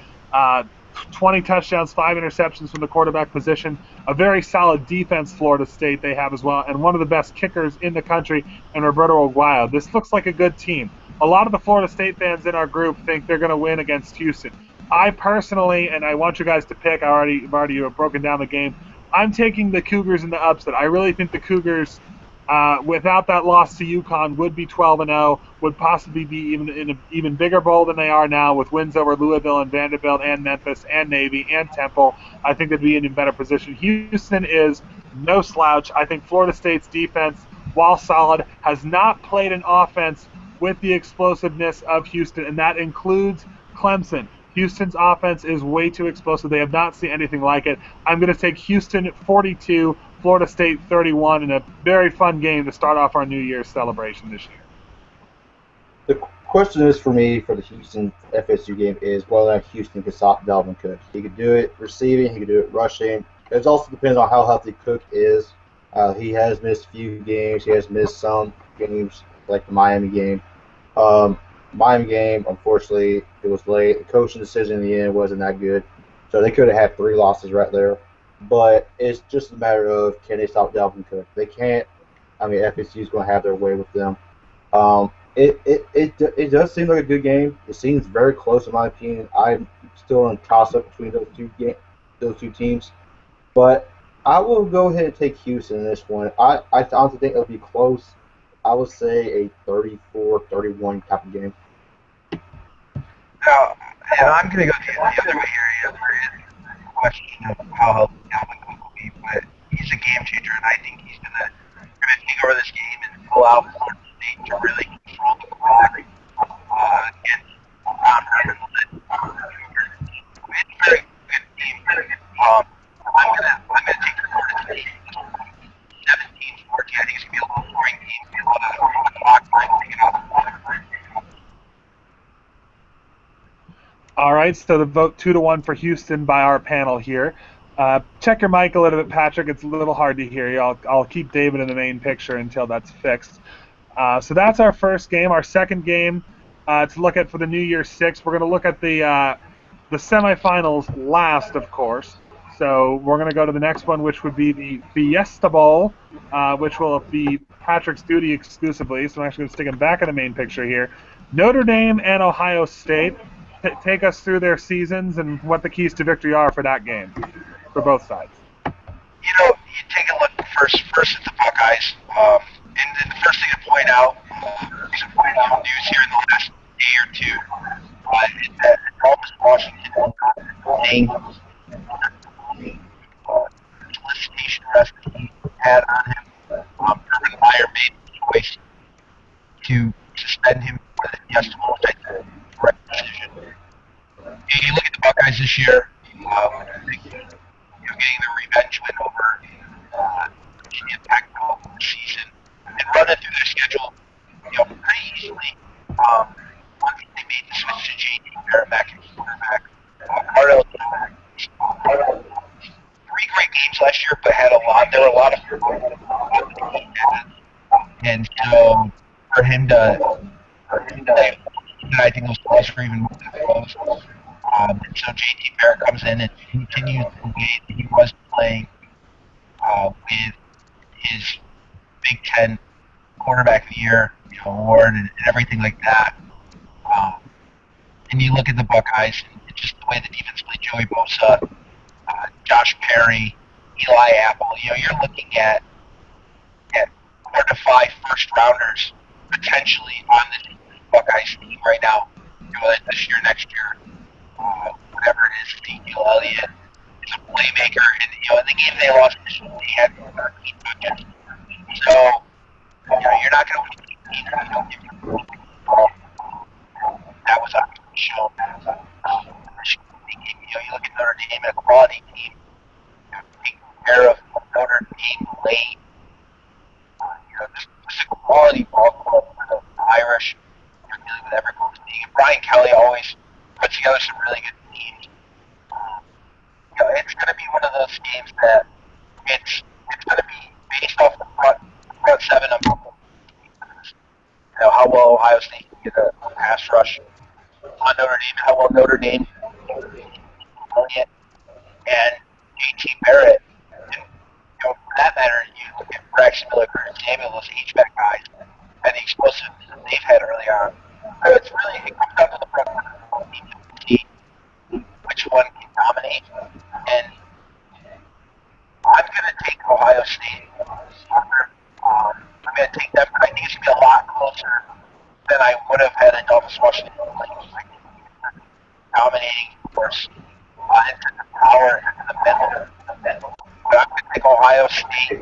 S1: 20 touchdowns, 5 interceptions from the quarterback position. A very solid defense, Florida State, they have as well, and one of the best kickers in the country in Roberto Aguayo. This looks like a good team. A lot of the Florida State fans in our group think they're going to win against Houston. I personally, and I want you guys to pick, I've already broken down the game, I'm taking the Cougars in the upset. I really think the Cougars, without that loss to UConn, would be 12-0, would possibly be even in an even bigger bowl than they are now, with wins over Louisville and Vanderbilt and Memphis and Navy and Temple. I think they'd be in a better position. Houston is no slouch. I think Florida State's defense, while solid, has not played an offense with the explosiveness of Houston, and that includes Clemson. Houston's offense is way too explosive. They have not seen anything like it. I'm going to take Houston 42, Florida State 31, in a very fun game to start off our New Year's celebration this year.
S2: The question is for me for the Houston FSU game is whether or not Houston could stop Dalvin Cook. He could do it receiving, he could do it rushing. It also depends on how healthy Cook is. He has missed a few games. He has missed some games, like the Miami game. Miami game, unfortunately, it was late. The coaching decision in the end wasn't that good. So they could have had 3 losses right there. But it's just a matter of, can they stop Dalvin Cook? They can't. I mean, FSU's going to have their way with them. It does seem like a good game. It seems very close in my opinion. I'm still in toss-up between those two teams. But I will go ahead and take Houston in this one. I honestly think it'll be close. I would say a 34-31 type of game.
S3: Now, and I'm going to go the other way here. There is a question of how healthy Dalvin Cook will be, but he's a game changer, and I think he's going to take over this game and pull out Florida State to really control the clock against Ron Herman. It's a very good team. I'm going to take Florida State 17-14. I think it's going to be a low-scoring game.
S1: State, so the vote 2-1 for Houston by our panel here. Check your mic a little bit, Patrick. It's a little hard to hear you. I'll keep David in the main picture until that's fixed. So that's our first game. Our second game to look at for the New Year's Six. We're going to look at the semifinals last, of course. So we're going to go to the next one, which would be the Fiesta Bowl, which will be Patrick's duty exclusively. So I'm actually going to stick him back in the main picture here. Notre Dame and Ohio State. Take us through their seasons and what the keys to victory are for that game, for both sides.
S3: You take a look first at the Buckeyes. And the first thing to point out, news here in the last day or two, is that Thomas Washington playing solicitation arrest he had on him. Urban Meyer made the choice to suspend him for the Fiesta Bowl, which I think is the correct decision. You look at the Buckeyes this year, getting the revenge win over the Pac-12 season and running through their schedule, pretty easily. Once they made the switch to J.D. Barrett back in quarterback, Cardell, 3 great games last year, but there were a lot of and so for him to I think those balls were even more close. And so J.T. Barrett comes in and continues the way that he was playing with his Big Ten Quarterback of the Year award and everything like that. And you look at the Buckeyes and just the way the defense played Joey Bosa, Josh Perry, Eli Apple. You're looking at 4 to 5 first-rounders potentially on this Buckeyes team right now. This year, next year, whatever it is, Ezekiel Elliott is a playmaker. And in the game they lost, they had 13 touches. So you're not going to win the game. Don't give you the ball. That was obviously shown. You look at Notre Dame, a quality team, taking care of Notre Dame late. Just a quality ball club for the Irish. You're dealing with Everco's team. Brian Kelly always puts together some really good teams. It's going to be one of those games that it's going to be based off the front seven of how well Ohio State can get a pass rush on Notre Dame, how well Notre Dame Elliott and J.T. Barrett. And, for that matter, you look at Braxton Miller, Curtis Samuel, those H-back guys, and the explosiveness that they've had early on. So it comes down to the front team to see which one can dominate. And I'm going to take Ohio State. I'm going to take them. I think it's going to be a lot closer than I would have had Adolphus Washington dominating force into the power, into the middle. But I'm going to take Ohio State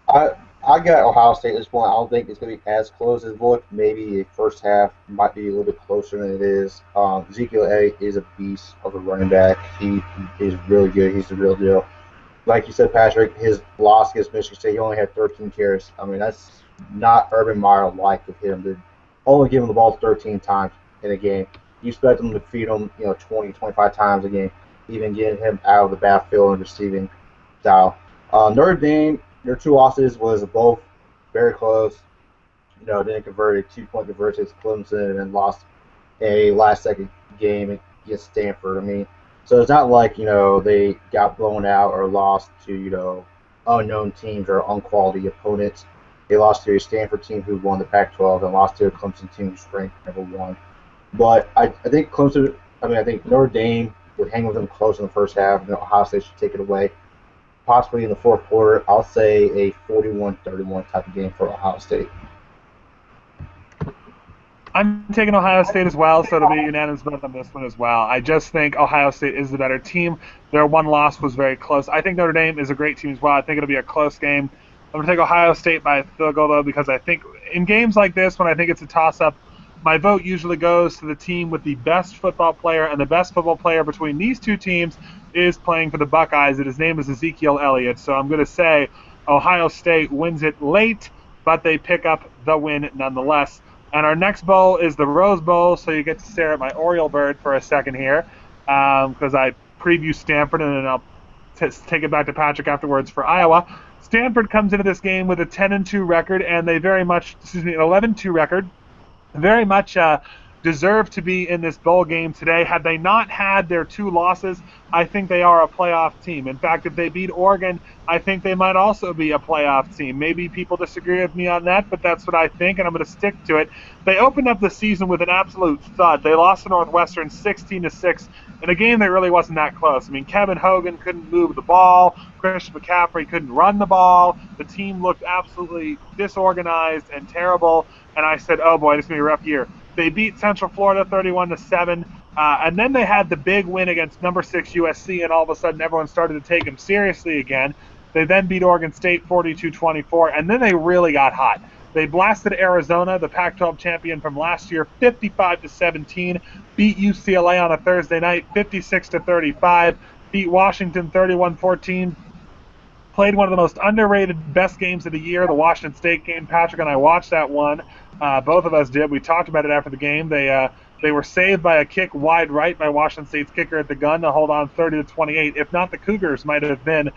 S3: 34-31.
S2: I got Ohio State at this point. I don't think it's going to be as close as it looked. Maybe the first half might be a little bit closer than it is. Ezekiel Elliott is a beast of a running back. He is really good. He's the real deal. Like you said, Patrick, his loss against Michigan State, he only had 13 carries. I mean, that's not Urban Meyer-like of him to only give him the ball 13 times in a game. You expect him to feed him, 20, 25 times a game, even getting him out of the backfield and receiving style. Notre Dame, their 2 losses was both very close. Didn't convert a 2-point conversion to Clemson and then lost a last-second game against Stanford. I mean, so it's not like, they got blown out or lost to, unknown teams or unquality opponents. They lost to a Stanford team who won the Pac-12 and lost to a Clemson team who's ranked number 1. But I think I think Notre Dame would hang with them close in the first half, and Ohio State should take it away. Possibly in the fourth quarter, I'll say a 41-31 type of game for Ohio State.
S1: I'm taking Ohio State as well, so it'll be unanimous vote on this one as well. I just think Ohio State is the better team. Their one loss was very close. I think Notre Dame is a great team as well. I think it'll be a close game. I'm going to take Ohio State by a field goal, though, because I think in games like this, when I think it's a toss-up, my vote usually goes to the team with the best football player, and the best football player between these two teams is playing for the Buckeyes, and his name is Ezekiel Elliott. So I'm going to say Ohio State wins it late, but they pick up the win nonetheless. And our next bowl is the Rose Bowl, so you get to stare at my Oriole bird for a second here, because I preview Stanford, and then I'll take it back to Patrick afterwards for Iowa. Stanford comes into this game with a 10-2 record, and they very much, an 11-2 record, very much deserve to be in this bowl game today. Had they not had their 2 losses, I think they are a playoff team. In fact, if they beat Oregon, I think they might also be a playoff team. Maybe people disagree with me on that, but that's what I think, and I'm going to stick to it. They opened up the season with an absolute thud. They lost to Northwestern 16-6 in a game that really wasn't that close. I mean, Kevin Hogan couldn't move the ball. Christian McCaffrey couldn't run the ball. The team looked absolutely disorganized and terrible, and I said, oh boy, this is going to be a rough year. They beat Central Florida 31-7, and then they had the big win against number 6 USC, and all of a sudden everyone started to take them seriously again. They then beat Oregon State 42-24, and then they really got hot. They blasted Arizona, the Pac-12 champion from last year, 55-17, beat UCLA on a Thursday night 56-35, beat Washington 31-14. Played one of the most underrated best games of the year, the Washington State game. Patrick and I watched that one. Both of us did. We talked about it after the game. They were saved by a kick wide right by Washington State's kicker at the gun to hold on 30-28. If not, the Cougars might have been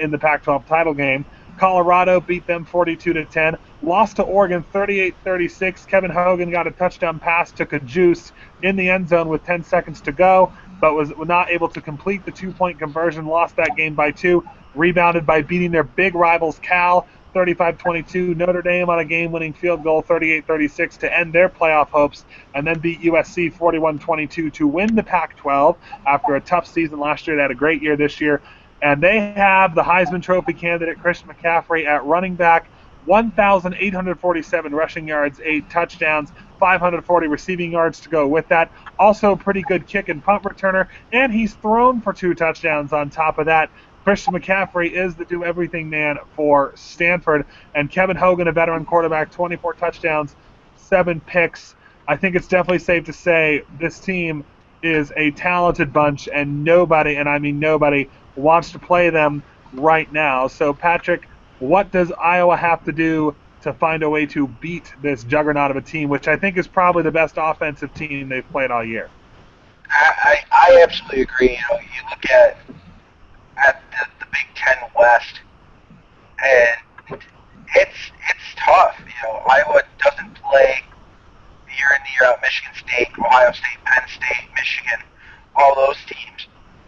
S1: in the Pac-12 title game. Colorado beat them 42-10. Lost to Oregon 38-36. Kevin Hogan got a touchdown pass to Kajus in the end zone with 10 seconds to go, but was not able to complete the 2-point conversion. Lost that game by 2. Rebounded by beating their big rivals Cal 35-22, Notre Dame on a game-winning field goal 38-36 to end their playoff hopes, and then beat USC 41-22 to win the Pac-12 after a tough season last year. They had a great year this year, and they have the Heisman Trophy candidate Christian McCaffrey at running back, 1,847 rushing yards, 8 touchdowns, 540 receiving yards to go with that. Also a pretty good kick and punt returner, and he's thrown for 2 touchdowns on top of that. Christian McCaffrey is the do-everything man for Stanford. And Kevin Hogan, a veteran quarterback, 24 touchdowns, 7 picks. I think it's definitely safe to say this team is a talented bunch, and nobody, and I mean nobody, wants to play them right now. So, Patrick, what does Iowa have to do to find a way to beat this juggernaut of a team, which I think is probably the best offensive team they've played all year?
S3: I absolutely agree. You look at the Big Ten West, and it's tough. Iowa doesn't play year in, year out Michigan State, Ohio State, Penn State, Michigan, all those teams.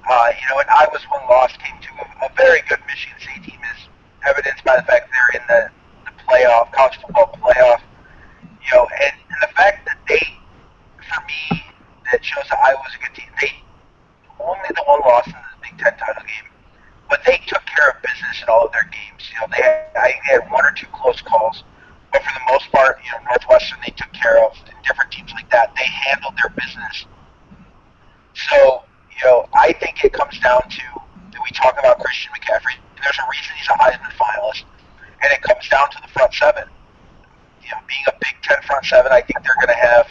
S3: And Iowa's one loss came to a very good Michigan State team, is evidenced by the fact they're in the playoff, college football playoff. And the fact that for me, that shows that Iowa's a good team. They only the one loss in the Big Ten title game, but they took care of business in all of their games. They had 1 or 2 close calls, but for the most part, Northwestern they took care of, and different teams like that, they handled their business. So, I think it comes down to, we talk about Christian McCaffrey, there's a reason he's a Heisman finalist, and it comes down to the front 7. Being a Big Ten front 7, I think they're going to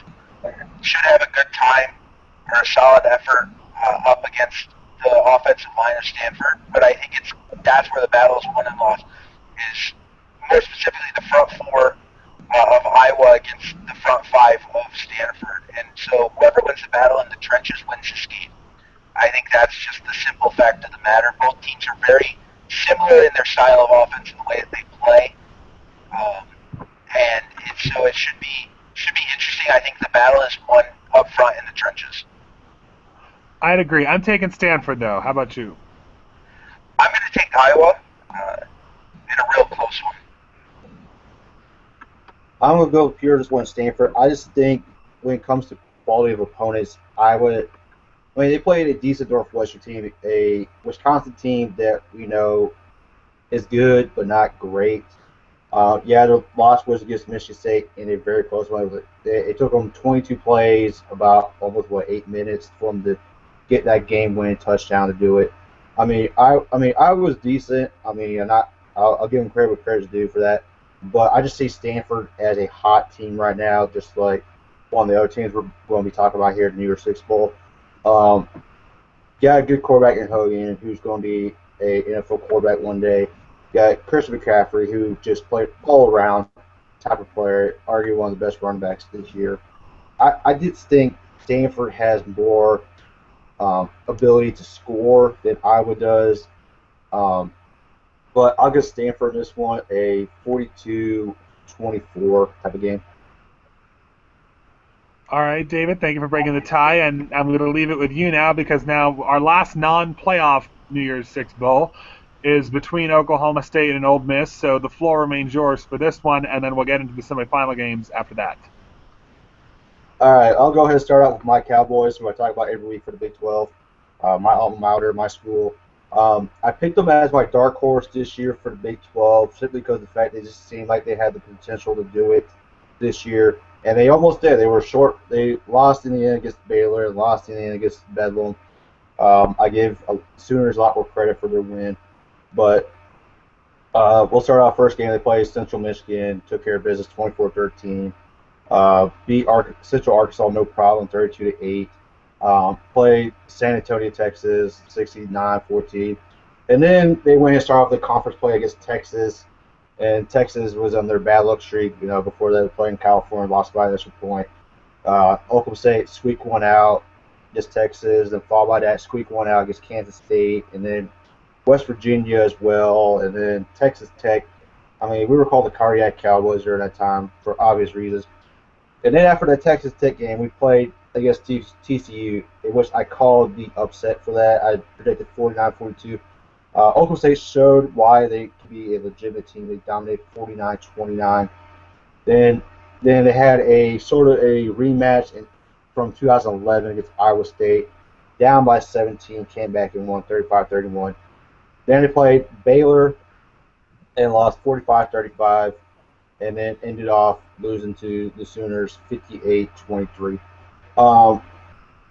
S3: should have a good time or a solid effort up against the offensive line of Stanford, but I think that's where the battle is won and lost, is more specifically the front 4 of Iowa against the front 5 of Stanford. And so whoever wins the battle in the trenches wins this game. I think that's just the simple fact of the matter. Both teams are very similar in their style of offense and the way that they play. So it should be interesting. I think the battle is won up front in the trenches.
S1: I'd agree. I'm taking Stanford, though. How about you?
S3: I'm going to take Iowa in a real close one.
S2: I'm going to go pure just one Stanford. I just think when it comes to quality of opponents, they played a decent Northwestern team, a Wisconsin team that we know is good but not great. The loss was against Michigan State in a very close one. It took them 22 plays, about almost 8 minutes for them to get that game-winning touchdown to do it. I was decent. I'll give them credit what credit's due for that. But I just see Stanford as a hot team right now, just like one of the other teams we're going to be talking about here at the New Year's Six Bowl. A good quarterback in Hogan, who's going to be an NFL quarterback one day. You got Christian McCaffrey, who just played all around type of player, arguably one of the best running backs this year. I did think Stanford has more ability to score than Iowa does. Um, but I'll give Stanford this one a 42-24 type of game.
S1: All right, David, thank you for breaking the tie, and I'm going to leave it with you now because now our last non-playoff New Year's Six Bowl is between Oklahoma State and Ole Miss, so the floor remains yours for this one, and then we'll get into the semifinal games after that.
S2: All right, I'll go ahead and start out with my Cowboys, who I talk about every week for the Big 12. My alma mater, my school. I picked them as my dark horse this year for the Big 12 simply because of the fact they just seemed like they had the potential to do it this year, and they almost did. They were short. They lost in the end against Baylor and lost in the end against Bedlam. I give Sooners a lot more credit for their win, but we'll start off first game. They played Central Michigan, took care of business 24-13. Beat Central Arkansas no problem, 32-8. Played San Antonio, Texas, 69-14. And then they went and started off the conference play against Texas. And Texas was on their bad luck streak, before they were playing California, lost by an extra point. Oklahoma State squeaked one out against Texas, and followed by that, squeaked one out against Kansas State, and then West Virginia as well, and then Texas Tech. I mean, we were called the Cardiac Cowboys during that time for obvious reasons. And then after the Texas Tech game, we played against TCU, in which I called the upset for that. I predicted 49-42. Oklahoma State showed why they could be a legitimate team. They dominated 49-29. Then they had a sort of a rematch from 2011 against Iowa State, down by 17, came back and won 35-31. Then they played Baylor and lost 45-35. And then ended off losing to the Sooners 58-23.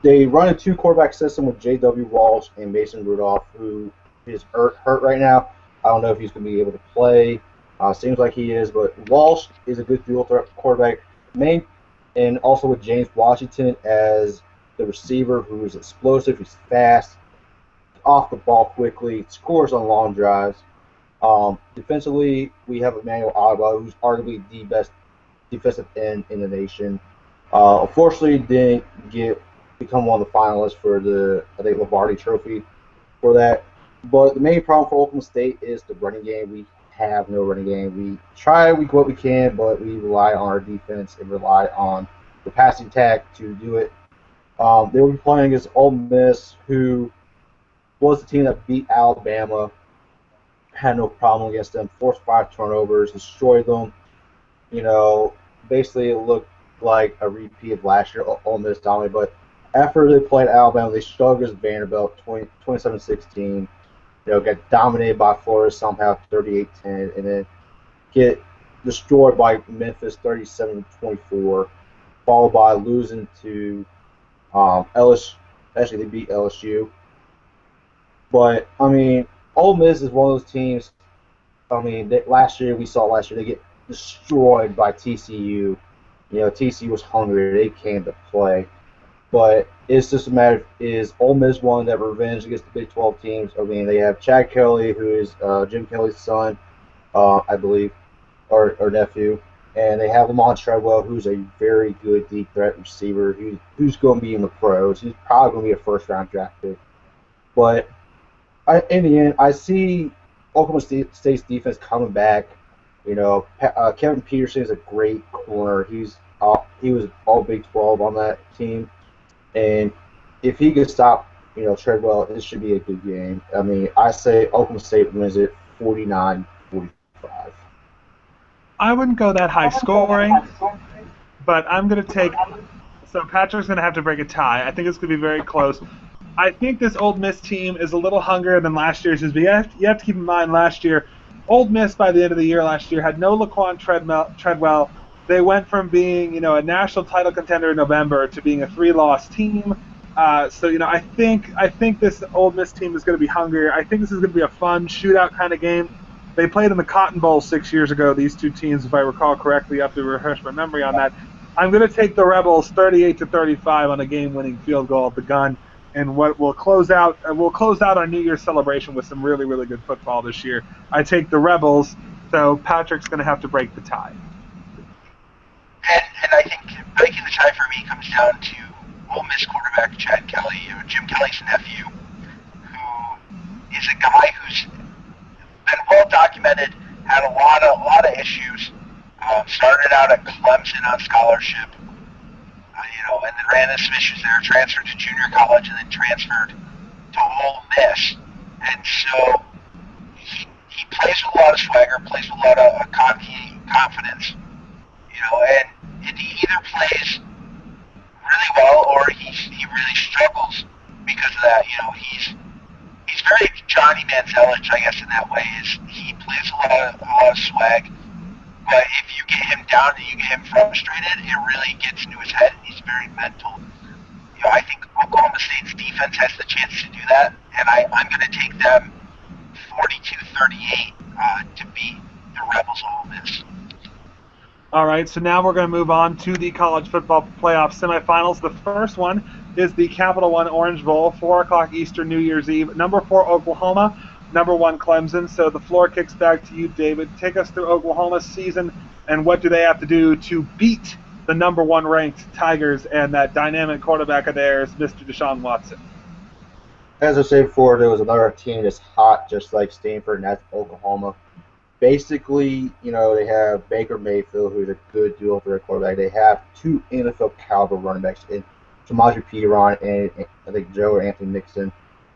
S2: They run a two-quarterback system with J.W. Walsh and Mason Rudolph, who is hurt right now. I don't know if he's going to be able to play. Seems like he is, but Walsh is a good dual threat quarterback. And also with James Washington as the receiver, who is explosive, he's fast, off the ball quickly, scores on long drives. Defensively, we have Emmanuel Agba, who's arguably the best defensive end in the nation. Unfortunately, didn't become one of the finalists for the Lombardi Trophy for that. But the main problem for Oklahoma State is the running game. We have no running game. We try what we can, but we rely on our defense and rely on the passing attack to do it. They will be playing against Ole Miss, who was the team that beat Alabama. Had no problem against them, forced 5 turnovers, destroyed them. Basically it looked like a repeat of last year, Ole Miss dominated. But after they played Alabama, they struggled against Vanderbilt 27-16. Got dominated by Florida somehow 38-10, and then get destroyed by Memphis 37-24, followed by losing to LSU. Actually, they beat LSU. But, I mean, Ole Miss is one of those teams. I mean, last year they get destroyed by TCU. TCU was hungry; they came to play. But it's just a matter of, is Ole Miss one that revenge against the Big 12 teams? I mean, they have Chad Kelly, who is Jim Kelly's son, I believe, or nephew, and they have Lamont Treadwell, who's a very good deep threat receiver, who's going to be in the pros. He's probably going to be a first-round draft pick. But in the end, I see Oklahoma State's defense coming back. Kevin Peterson is a great corner. He was all Big 12 on that team, and if he could stop, Treadwell, this should be a good game. I mean, I say Oklahoma State wins it 49-45.
S1: I wouldn't go that high scoring, but I'm going to take. So Patrick's going to have to break a tie. I think it's going to be very close. I think this Ole Miss team is a little hungrier than last year's. But you have to keep in mind last year, Ole Miss by the end of the year last year had no Laquan Treadwell. They went from being a national title contender in November to being a 3-loss team. So I think this Ole Miss team is going to be hungrier. I think this is going to be a fun shootout kind of game. They played in the Cotton Bowl 6 years ago. These two teams, if I recall correctly, you have to refresh my memory on that. I'm going to take the Rebels 38-35 on a game-winning field goal at the gun. and what we'll close out our New Year's celebration with some really, really good football this year. I take the Rebels, so Patrick's going to have to break the tie.
S3: And I think breaking the tie for me comes down to Ole Miss quarterback Chad Kelly, Jim Kelly's nephew, who is a guy who's been well documented, had a lot of issues. Started out at Clemson on scholarship, and then ran into some issues there. Transferred to junior college and then transferred to Ole Miss. And so he plays with a lot of swagger, plays with a lot of confidence, and he either plays really well or he really struggles because of that. He's very Johnny Manziel-ish, I guess, in that way. Is he plays a lot of swag, but if you get him down and you get him frustrated, it really gets into his head, and he's very mental. I think Oklahoma State's defense has the chance to do that, and I'm going to take them 42-38 to beat the Rebels Ole Miss.
S1: All right, so now we're going to move on to the college football playoff semifinals. The first one is the Capital One Orange Bowl, 4 o'clock Eastern, New Year's Eve. Number 4, Oklahoma. Number 1, Clemson. So the floor kicks back to you, David. Take us through Oklahoma's season, and what do they have to do to beat the number 1 ranked Tigers and that dynamic quarterback of theirs, Mr. Deshaun Watson?
S2: As I said before, there was another team that's hot, just like Stanford, and that's Oklahoma. Basically, they have Baker Mayfield, who's a good dual threat quarterback. They have 2 NFL caliber running backs in Samaje Perine and I think Joe or Anthony Nixon.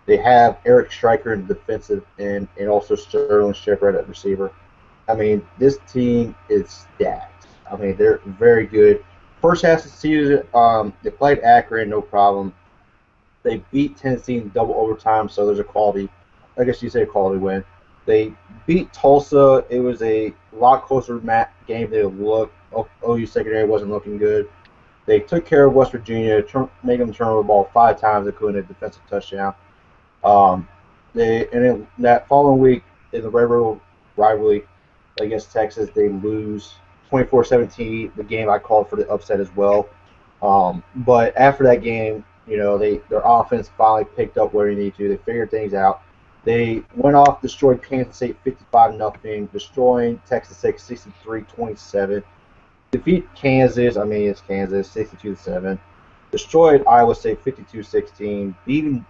S2: They have Eric Stryker in the defensive end and also Sterling Shepard at receiver. I mean, this team is stacked. I mean, they're very good. First half of the season, they played Akron, no problem. They beat Tennessee in double overtime, so there's a quality, I guess you say a quality win. They beat Tulsa. It was a lot closer game than it looked. OU secondary wasn't looking good. They took care of West Virginia, made them turn over the ball 5 times, including a defensive touchdown. And then that following week in the Red River rivalry against Texas, they lose 24-17, the game I called for the upset as well. But after that game, their offense finally picked up where they needed to. They figured things out. They went off, destroyed Kansas State 55-0, destroying Texas Tech 63-27. Defeat Kansas, it's Kansas, 62-7. Destroyed Iowa State 52-16, beating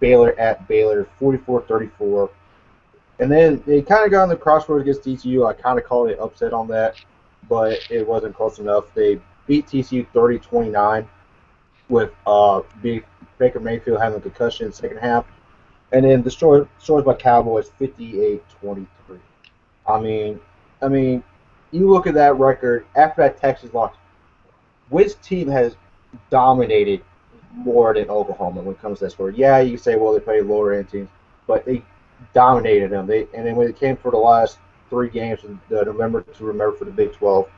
S2: Baylor at Baylor 44-34. And then they kind of got on the crossroads against TCU. I kind of called it upset on that, but it wasn't close enough. They beat TCU 30-29 with Baker Mayfield having a concussion in the second half. And then destroyed by Cowboys 58-23. I mean, you look at that record after that Texas loss. Which team has dominated more than Oklahoma when it comes to that score? Yeah, you can say, well, they played lower end teams, but they dominated them. And then when it came for the last 3 games, the November to remember for the Big 12,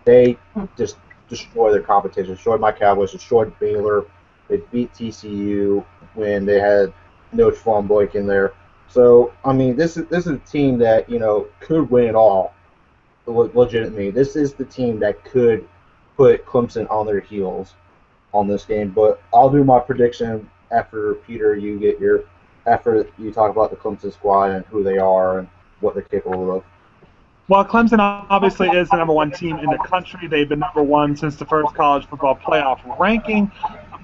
S2: they just destroyed their competition. Destroyed my Cowboys. Destroyed Baylor. They beat TCU when they had no Trevon Boyk in there. So, this is a team that, could win it all, legitimately. This is the team that could put Clemson on their heels on this game. But I'll do my prediction after, Peter, after you talk about the Clemson squad and who they are and what they're capable of.
S1: Well, Clemson obviously is the number 1 team in the country. They've been number 1 since the first college football playoff ranking.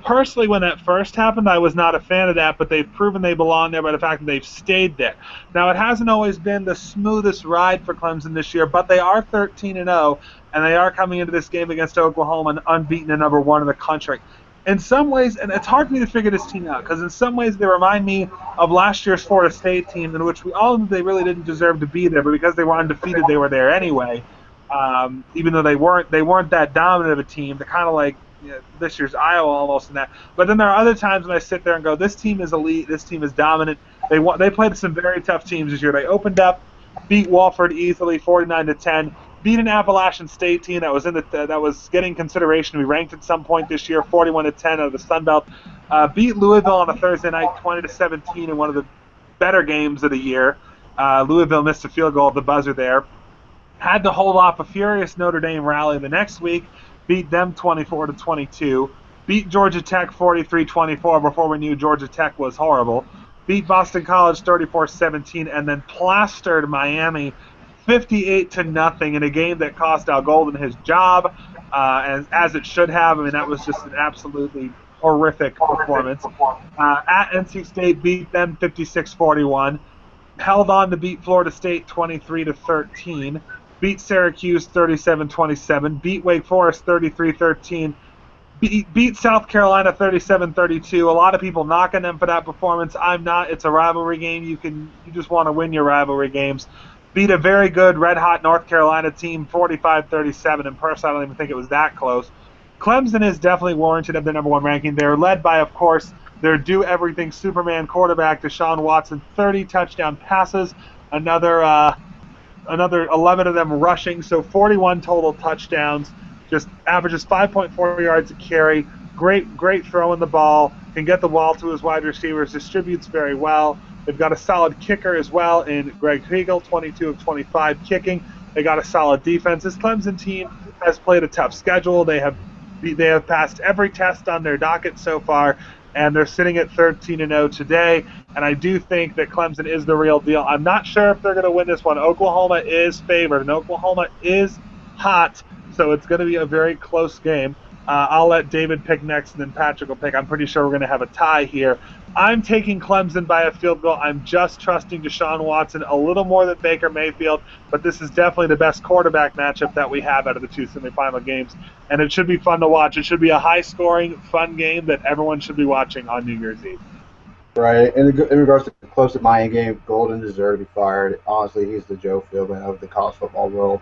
S1: Personally, when that first happened, I was not a fan of that, but they've proven they belong there by the fact that they've stayed there. Now, it hasn't always been the smoothest ride for Clemson this year, but they are 13-0, and they are coming into this game against Oklahoma and unbeaten and number 1 in the country. In some ways, and it's hard for me to figure this team out, because in some ways they remind me of last year's Florida State team, in which we all knew they really didn't deserve to be there, but because they were undefeated, they were there anyway. Even though they weren't that dominant of a team. They're kind of like this year's Iowa almost in that. But then there are other times when I sit there and go, this team is elite, this team is dominant. They played some very tough teams this year. They opened up, beat Wofford easily, 49-10. Beat an Appalachian State team that was that was getting consideration to be ranked at some point this year, 41-10 out of the Sun Belt. Beat Louisville on a Thursday night, 20-17 in one of the better games of the year. Louisville missed a field goal at the buzzer there. Had to hold off a furious Notre Dame rally the next week. Beat them 24-22. beat Georgia Tech 43-24 before we knew Georgia Tech was horrible, beat Boston College 34-17, and then plastered Miami 58-0 in a game that cost Al Golden his job, as it should have. I mean, that was just an absolutely horrific performance. At NC State, beat them 56-41, held on to beat Florida State 23-13, beat Syracuse 37-27, beat Wake Forest 33-13, beat South Carolina 37-32. A lot of people knocking them for that performance. I'm not. It's a rivalry game. You just want to win your rivalry games. Beat a very good red-hot North Carolina team 45-37. In person, I don't even think it was that close. Clemson is definitely warranted of the number one ranking. They're led by, of course, their do-everything Superman quarterback, Deshaun Watson, 30 touchdown passes, another 11 of them rushing, so 41 total touchdowns. Just averages 5.4 yards a carry. Great throwing the ball. Can get the ball to his wide receivers. Distributes very well. They've got a solid kicker as well in Greg Hegel, 22 of 25 kicking. They got a solid defense. This Clemson team has played a tough schedule. They have passed every test on their docket so far, and they're sitting at 13-0 today. And I do think that Clemson is the real deal. I'm not sure if they're going to win this one. Oklahoma is favored, and Oklahoma is hot, so it's going to be a very close game. I'll let David pick next, and then Patrick will pick. I'm pretty sure we're going to have a tie here. I'm taking Clemson by a field goal. I'm just trusting Deshaun Watson a little more than Baker Mayfield, but this is definitely the best quarterback matchup that we have out of the two semifinal games, and it should be fun to watch. It should be a high-scoring, fun game that everyone should be watching on New Year's Eve.
S2: Right. In regards to the close Miami game, Golden deserved to be fired. Honestly, he's the Joe Philbin of the college football world.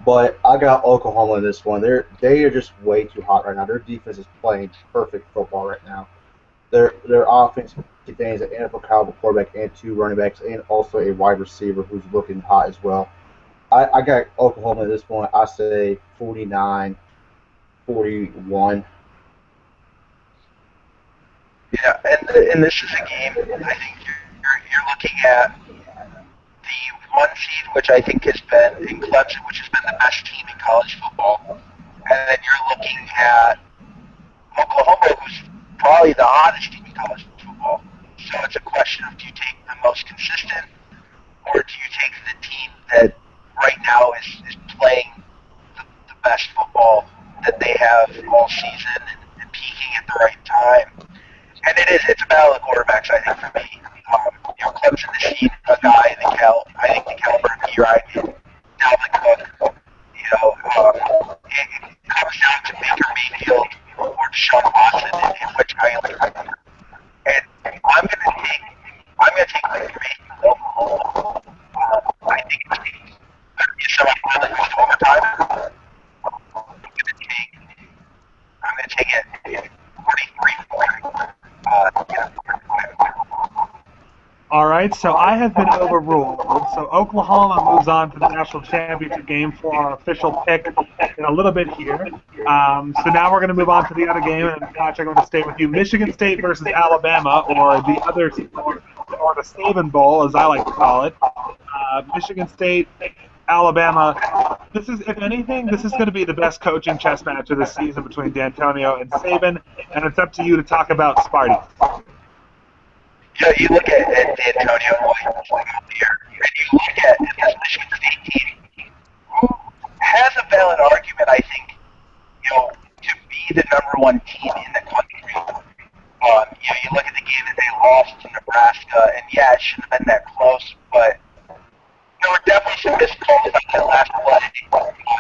S2: But I got Oklahoma in this one. They are just way too hot right now. Their defense is playing perfect football right now. Their offense contains an NFL caliber quarterback and 2 running backs and also a wide receiver who's looking hot as well. I got Oklahoma at this point. I say 49-41.
S3: Yeah, and this is a game I think you're looking at the 1 seed, which I think has been in Clemson, which has been the best team in college football, and then you're looking at Oklahoma, who's probably the hottest team in college football. So it's a question of, do you take the most consistent, or do you take the team that right now is playing the best football that they have all season and peaking at the right time? And it's a battle of quarterbacks, I think, for me. Clemson has seen a guy in I think the caliber of Eli, Dalvin Cook. It comes down to Baker Mayfield or Deshaun Watson, in which I like. And I'm gonna take Baker Mayfield. I think it's going to be a semifinal that goes to overtime. I'm gonna take it 43-40.
S1: All right, so I have been overruled. So Oklahoma moves on to the national championship game for our official pick in a little bit here. So now we're going to move on to the other game, and Patrick, I'm going to stay with you. Michigan State versus Alabama, or the other, or the Saban Bowl, as I like to call it. Michigan State, Alabama. This is, if anything, this is going to be the best coaching chess match of the season between D'Antonio and Saban, and it's up to you to talk about Sparty.
S3: You look at D'Antonio here, and you look at this Michigan State team, who has a valid argument, I think, to be the number 1 team in the country. You look at the game that they lost to Nebraska, and yeah, it shouldn't have been that close, but there were definitely some missed calls on that last play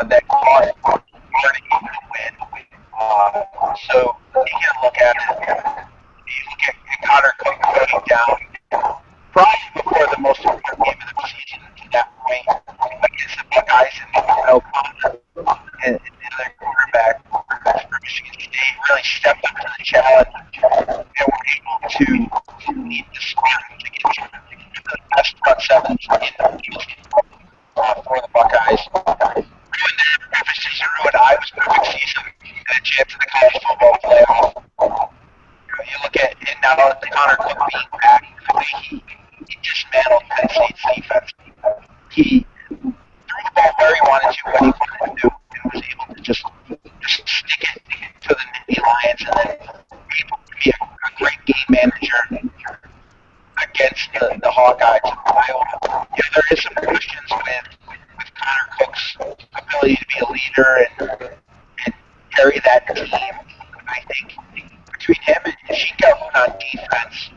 S3: that caused Florida to win. So you can look at it. You look at Connor Cook going down probably before the most important game of the season to that point against the Buckeyes and their quarterback for Michigan State really stepped up to the challenge and were able to lead the Spartans against the best front sevens in the league for the Buckeyes. Ruined their perfect season, ruined Iowa's perfect season, and a chance of the college football playoff. You look at it now that Connor Cook being back, the way he dismantled Penn State's defense. He threw the ball where he wanted to, when he wanted to, and was able to just stick it to the Nittany Lions and then Hawkeyes in Iowa. There is some questions with Connor Cook's ability to be a leader and carry that team. I think between him and Chico on defense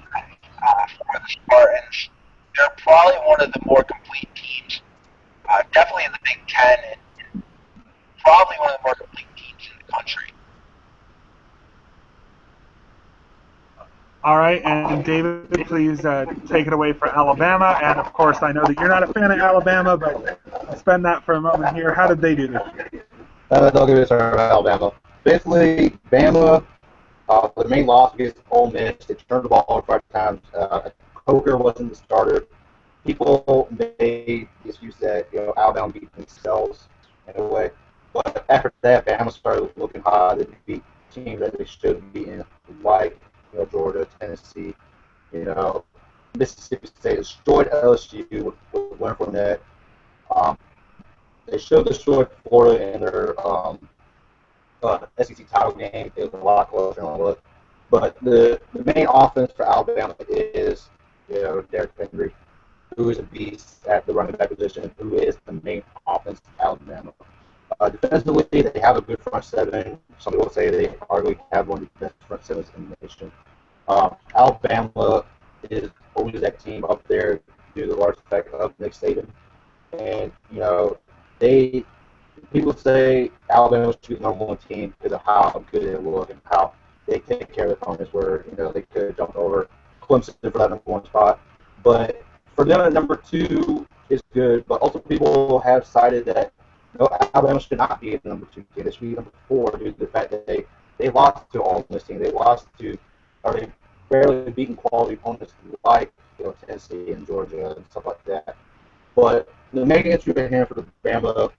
S3: for the Spartans, they're probably one of the more complete teams, definitely in the Big Ten, and probably one of the more complete teams in the country.
S1: All right, and David, please take it away for Alabama. And of course, I know that you're not a fan of Alabama, but I'll spend that for a moment here. How did they do this year?
S2: Don't get me started about Alabama. Basically, Bama, the main loss against Ole Miss, they turned the ball over 5 times. Coker wasn't the starter. People made the excuse that Alabama beat themselves in a way, but after that, Bama started looking hot. They beat teams that they should be in, like Georgia, Tennessee, Mississippi State destroyed LSU with Leonard Fournette. They showed destroyed Florida in their SEC title game. It was a lot closer than it was. But the main offense for Alabama is Derrick Henry, who is a beast at the running back position, who is the main offense of Alabama. Defensively, they have a good front seven. Some people say they arguably have one of the best front sevens in the nation. Alabama is always that team up there due to the large effect of Nick Saban. And, people say Alabama should be the number 1 team because of how good they look and how they take care of their opponents, where, they could have jumped over Clemson for that number 1 spot. But for them, number 2 is good, but also people have cited that Alabama should not be the number 2 team. They should be number 4 due to the fact that they lost to all this team. They lost to, or they barely beaten quality opponents like Tennessee and Georgia and stuff like that. But the main issue right here for the Bama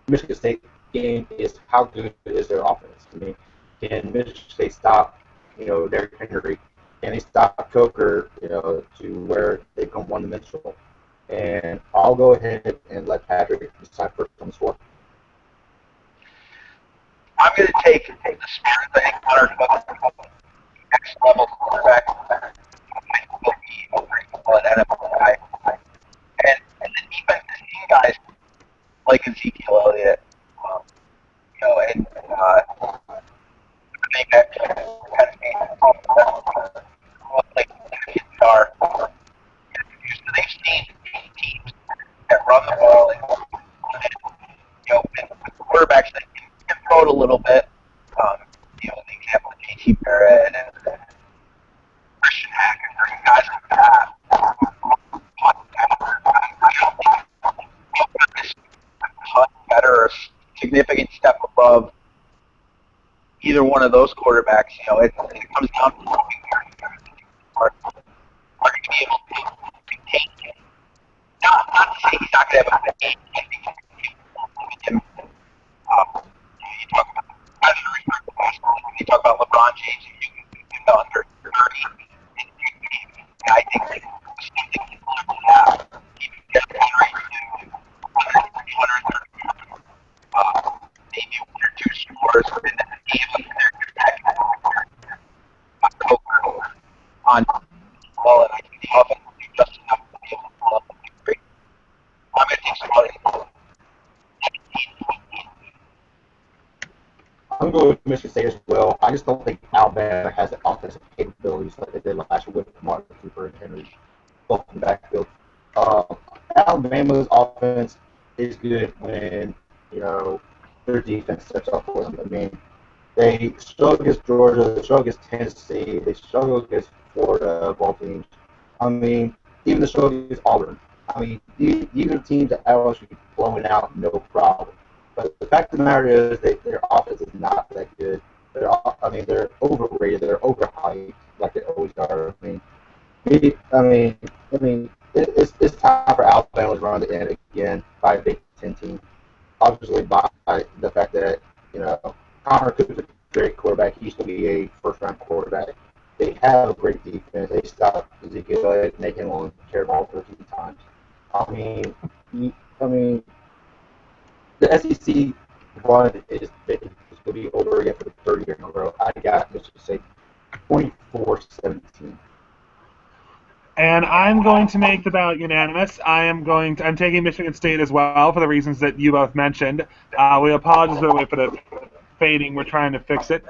S2: Michigan State game is how good is their offense. I mean, can Michigan State stop, Derrick Henry? Can they stop Coker, to where they become one-dimensional? And I'll go ahead and let Patrick decide first on the score.
S3: I'm going to take the Spartans. I think Connor Cook, next level quarterback, will be a pretty solid NFL guy. And the defensive team guys like Ezekiel Elliott, and I think that kind of made like the kids are. They've seen teams that run the ball and with quarterbacks that can throw it a little bit. The example of J.T. Barrett and Christian Hacker, guys like that. I don't think it's a ton better or significant step above either one of those quarterbacks. It comes down to are going to be able to maintain him. Not to say he's not going to have a game. I think him. You talk about you talk about LeBron James and under 30. I think the same thing people have. Derrick Henry, 130, maybe 1 or 2 scores, and then the game Coker on ball, and I think the offense will do just enough to be able to pull up and do great. I'm going to take somebody.
S2: I'm going to go with Michigan State as well. I just don't think Alabama has the offensive capabilities like they did last year with Martin Cooper and Henry both in the backfield. Alabama's offense is good when, their defense steps up for them. I mean, they struggle against Georgia, they struggle against Tennessee, they struggle against Florida, ball teams. I mean, even the struggle against Auburn. I mean, these are teams that Alabama should be blowing out, no problem. But the fact of the matter is their offense is not that good. They're overrated. They're overhyped, like they always are. It's time for Alabama to run the end again by a Big Ten team. Obviously, by the fact that Connor Cook is a great quarterback. He used to be a first-round quarterback. They have a great defense. They stopped Ezekiel Elliott, make him only carry the ball 13 times. The SEC run is going to be over again for the 3rd year in a row. I got Mississippi State 24-17.
S1: And I'm going to make the ballot unanimous. I'm taking Michigan State as well for the reasons that you both mentioned. We apologize by the way for the fading. We're trying to fix it.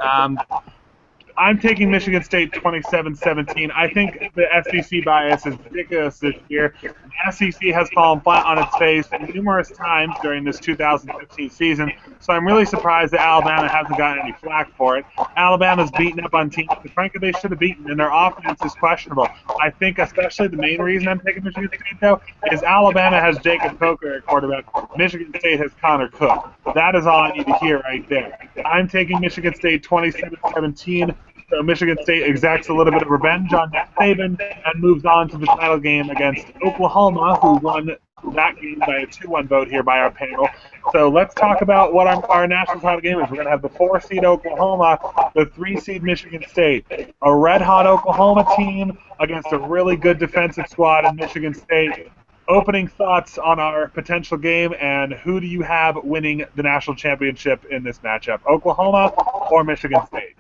S1: I'm taking Michigan State 27-17. I think the SEC bias is ridiculous this year. The SEC has fallen flat on its face numerous times during this 2015 season, so I'm really surprised that Alabama hasn't gotten any flack for it. Alabama's beaten up on teams that frankly they should have beaten, and their offense is questionable. I think especially the main reason I'm taking Michigan State, though, is Alabama has Jacob Coker at quarterback. Michigan State has Connor Cook. That is all I need to hear right there. I'm taking Michigan State 27-17. So Michigan State exacts a little bit of revenge on Nick Saban and moves on to the title game against Oklahoma, who won that game by a 2-1 vote here by our panel. So let's talk about what our national title game is. We're going to have the 4-seed Oklahoma, the 3-seed Michigan State, a red-hot Oklahoma team against a really good defensive squad in Michigan State. Opening thoughts on our potential game, and who do you have winning the national championship in this matchup, Oklahoma or Michigan State?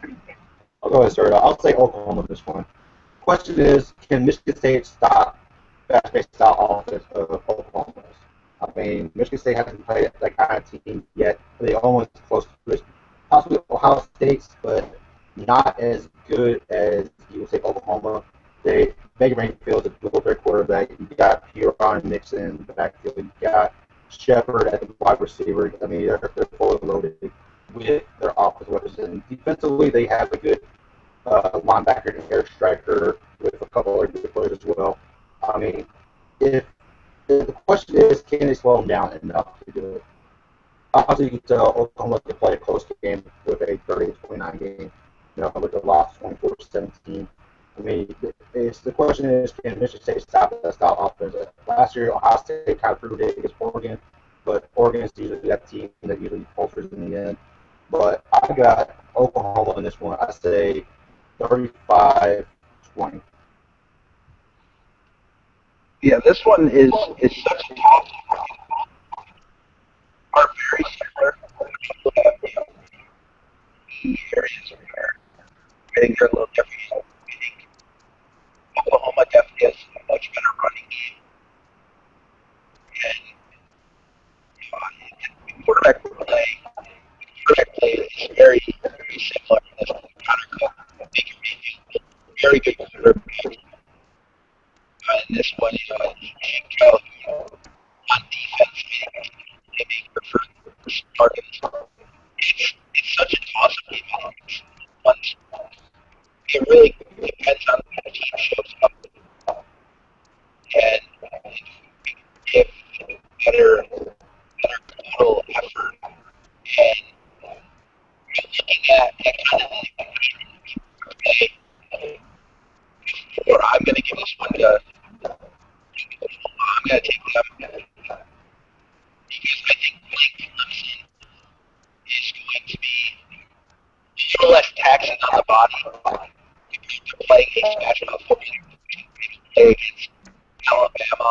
S2: I'll go ahead and start. I'll say Oklahoma this one. Question is, can Michigan State stop fast-paced style offense of Oklahoma? I mean, Michigan State hasn't played that kind of team yet. They almost close to it. Possibly Ohio State's, but not as good as you would say Oklahoma. Baker Mayfield's a dual-threat quarterback. You got Huron Nixon in the backfield. You got Shepard at the wide receiver. I mean, they're fully loaded with their offensive weapons. And defensively, they have a good linebacker and air striker with a couple other good players as well. I mean, if the question is, can they slow them down enough to do it? Obviously, you can tell Oklahoma can play a close game with a 30-29 game, with a loss 24-17. I mean, the question is, can Michigan State stop that style offense? Last year, Ohio State kind of proved it against Oregon, but Oregon's usually that team that usually falters in the end. But I got Oklahoma in this one. I say 35-20.
S3: Yeah, this one is such a tough are very similar. People have key areas where I think they're a little different. I think Oklahoma definitely has a much better running game. And quarterback play is very, very similar. Connor Cook, Baker Mayfield, very good quarterback. And this one, you can go on defense, maybe for starting. It's such a toss-up game. It really depends on how the team shows up. And if better total effort and looking at kind of or I'm going to give this one to I'm going to take them because I think Blake Clemson is going to be a little less taxing on the body compared to playing a matchup play against Alabama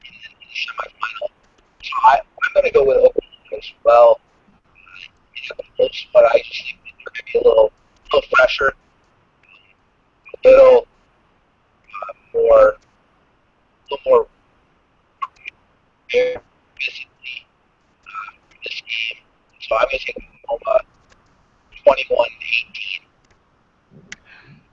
S3: in the semifinal. So I'm going to go with Oklahoma as well. But I just think they're going to be a little fresher, a little more physically this game. So I'm going to take Oklahoma 21-18.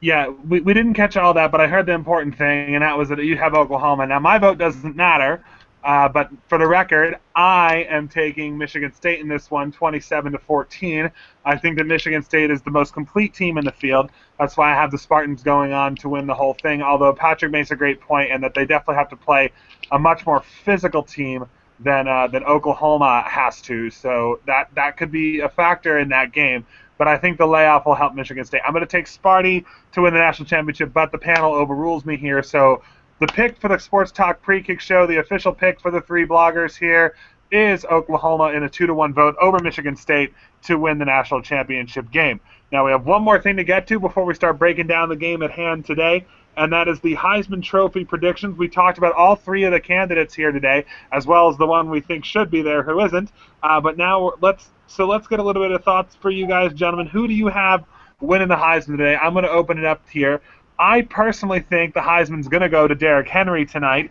S1: Yeah, we didn't catch all that, but I heard the important thing, and that was that you have Oklahoma. Now, my vote doesn't matter, but for the record, I am taking Michigan State in this one, 27-14. I think that Michigan State is the most complete team in the field. That's why I have the Spartans going on to win the whole thing, although Patrick makes a great point, and that they definitely have to play a much more physical team than Oklahoma has to. So that could be a factor in that game. But I think the layoff will help Michigan State. I'm going to take Sparty to win the national championship, but the panel overrules me here. So the pick for the Sports Talk Prekick show, the official pick for the three bloggers here, is Oklahoma in a 2-1 vote over Michigan State to win the national championship game. Now we have one more thing to get to before we start breaking down the game at hand today, and that is the Heisman Trophy predictions. We talked about all three of the candidates here today, as well as the one we think should be there who isn't. But now let's get a little bit of thoughts for you guys, gentlemen. Who do you have winning the Heisman today? I'm going to open it up here. I personally think the Heisman's going to go to Derrick Henry tonight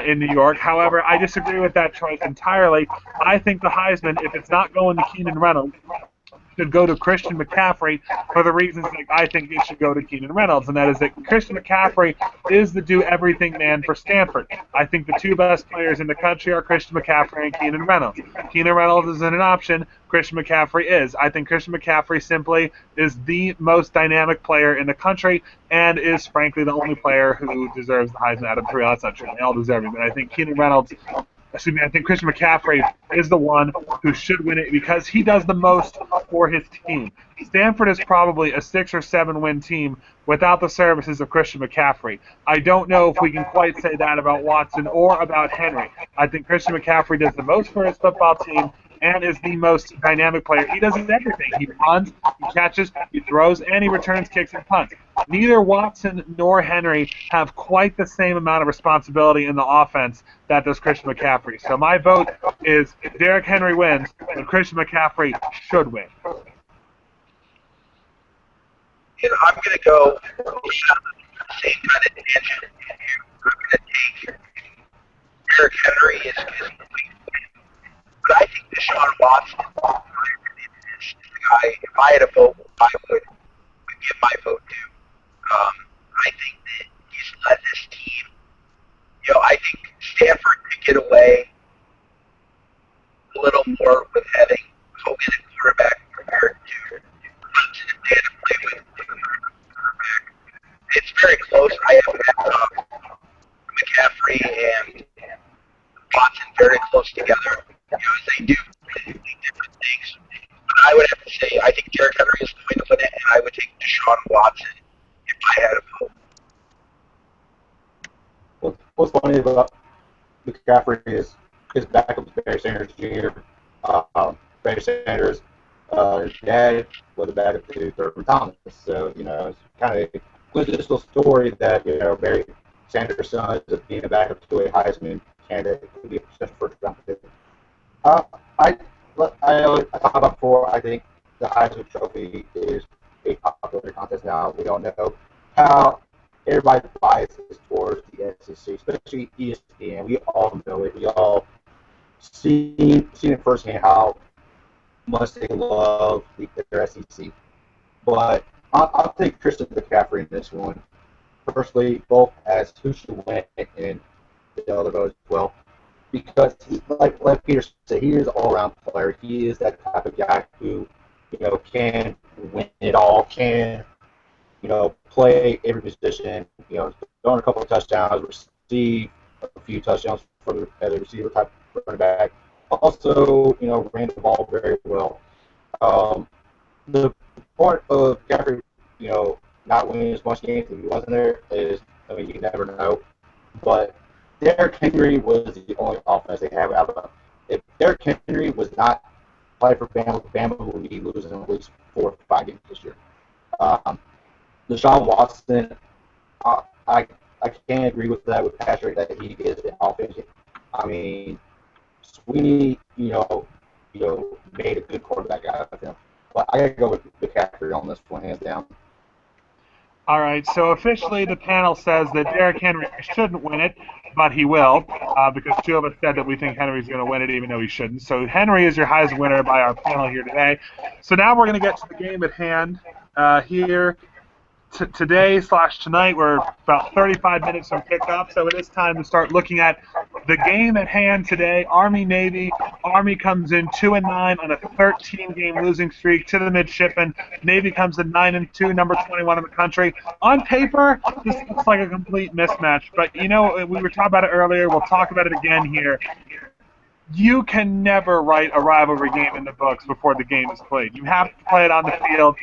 S1: in New York. However, I disagree with that choice entirely. I think the Heisman, if it's not going to Keenan Reynolds, should go to Christian McCaffrey for the reasons that I think it should go to Keenan Reynolds, and that is that Christian McCaffrey is the do-everything man for Stanford. I think the two best players in the country are Christian McCaffrey and Keenan Reynolds. Keenan Reynolds isn't an option. Christian McCaffrey is. I think Christian McCaffrey simply is the most dynamic player in the country and is, frankly, the only player who deserves the Heisman out of three. That's not true. They all deserve it, but I think I think Christian McCaffrey is the one who should win it because he does the most for his team. Stanford is probably a 6 or 7 win team without the services of Christian McCaffrey. I don't know if we can quite say that about Watson or about Henry. I think Christian McCaffrey does the most for his football team and is the most dynamic player. He does everything. He runs, he catches, he throws, and he returns kicks and punts. Neither Watson nor Henry have quite the same amount of responsibility in the offense that does Christian McCaffrey. So my vote is Derrick Henry wins, and Christian McCaffrey should win.
S3: I'm going to go the same kind of tangent. I'm going to take Derrick Henry is but I think Deshaun Watson is the guy. If I had a vote, I would give my vote to. I think that he's led this team. I think Stanford could get away a little more with having Hogan and quarterback compared to Clemson if they had to play with quarterback. It's very close. I have McCaffrey and Watson very close together. As they do different things. But I would have to say I think Derrick Henry is going to win it, and I would take Deshaun Watson if I had a vote.
S2: What's funny about McCaffrey is his backup is Barry Sanders Jr. Barry Sanders, his dad was a backup to Thurman Thomas. So, it's kind of a coincidental story that, Barry Sanders' son is being a backup to a Heisman candidate to be a potential first-round pick. I talked about before, I think the Heisman Trophy is a popular contest now. We don't know how everybody biases towards the SEC, especially ESPN. We all know it. We all seen it firsthand how much they love their SEC. But I'll take Christian McCaffrey in this one. Personally, both as who should win and the other vote as well. Because, like Peter said, he is an all-around player. He is that type of guy who, can win it all, can, play every position, throw in a couple of touchdowns, receive a few touchdowns as a receiver type running back. Also, ran the ball very well. The part of Gaffrey, not winning as much games if he wasn't there is, you never know. But Derrick Henry was the only offense they have out of. If Derrick Henry was not playing for Bama would be losing at least 4 or 5 games this year. Deshaun Watson, I can't agree with that with Patrick that he is an offense. Sweeney, made a good quarterback out of him. But I got to go with McCaffrey on this one, hands down.
S1: All right, so officially the panel says that Derrick Henry shouldn't win it, but he will, because 2 of us said that we think Henry's going to win it even though he shouldn't. So Henry is your Heisman winner by our panel here today. So now we're going to get to the game at hand here. Today/tonight, we're about 35 minutes from kickoff, so it is time to start looking at the game at hand today. Army-Navy. Army comes in 2-9 on a 13-game losing streak to the midshipmen. Navy comes in 9-2, number 21 in the country. On paper, this looks like a complete mismatch, but we were talking about it earlier. We'll talk about it again here. You can never write a rivalry game in the books before the game is played. You have to play it on the field.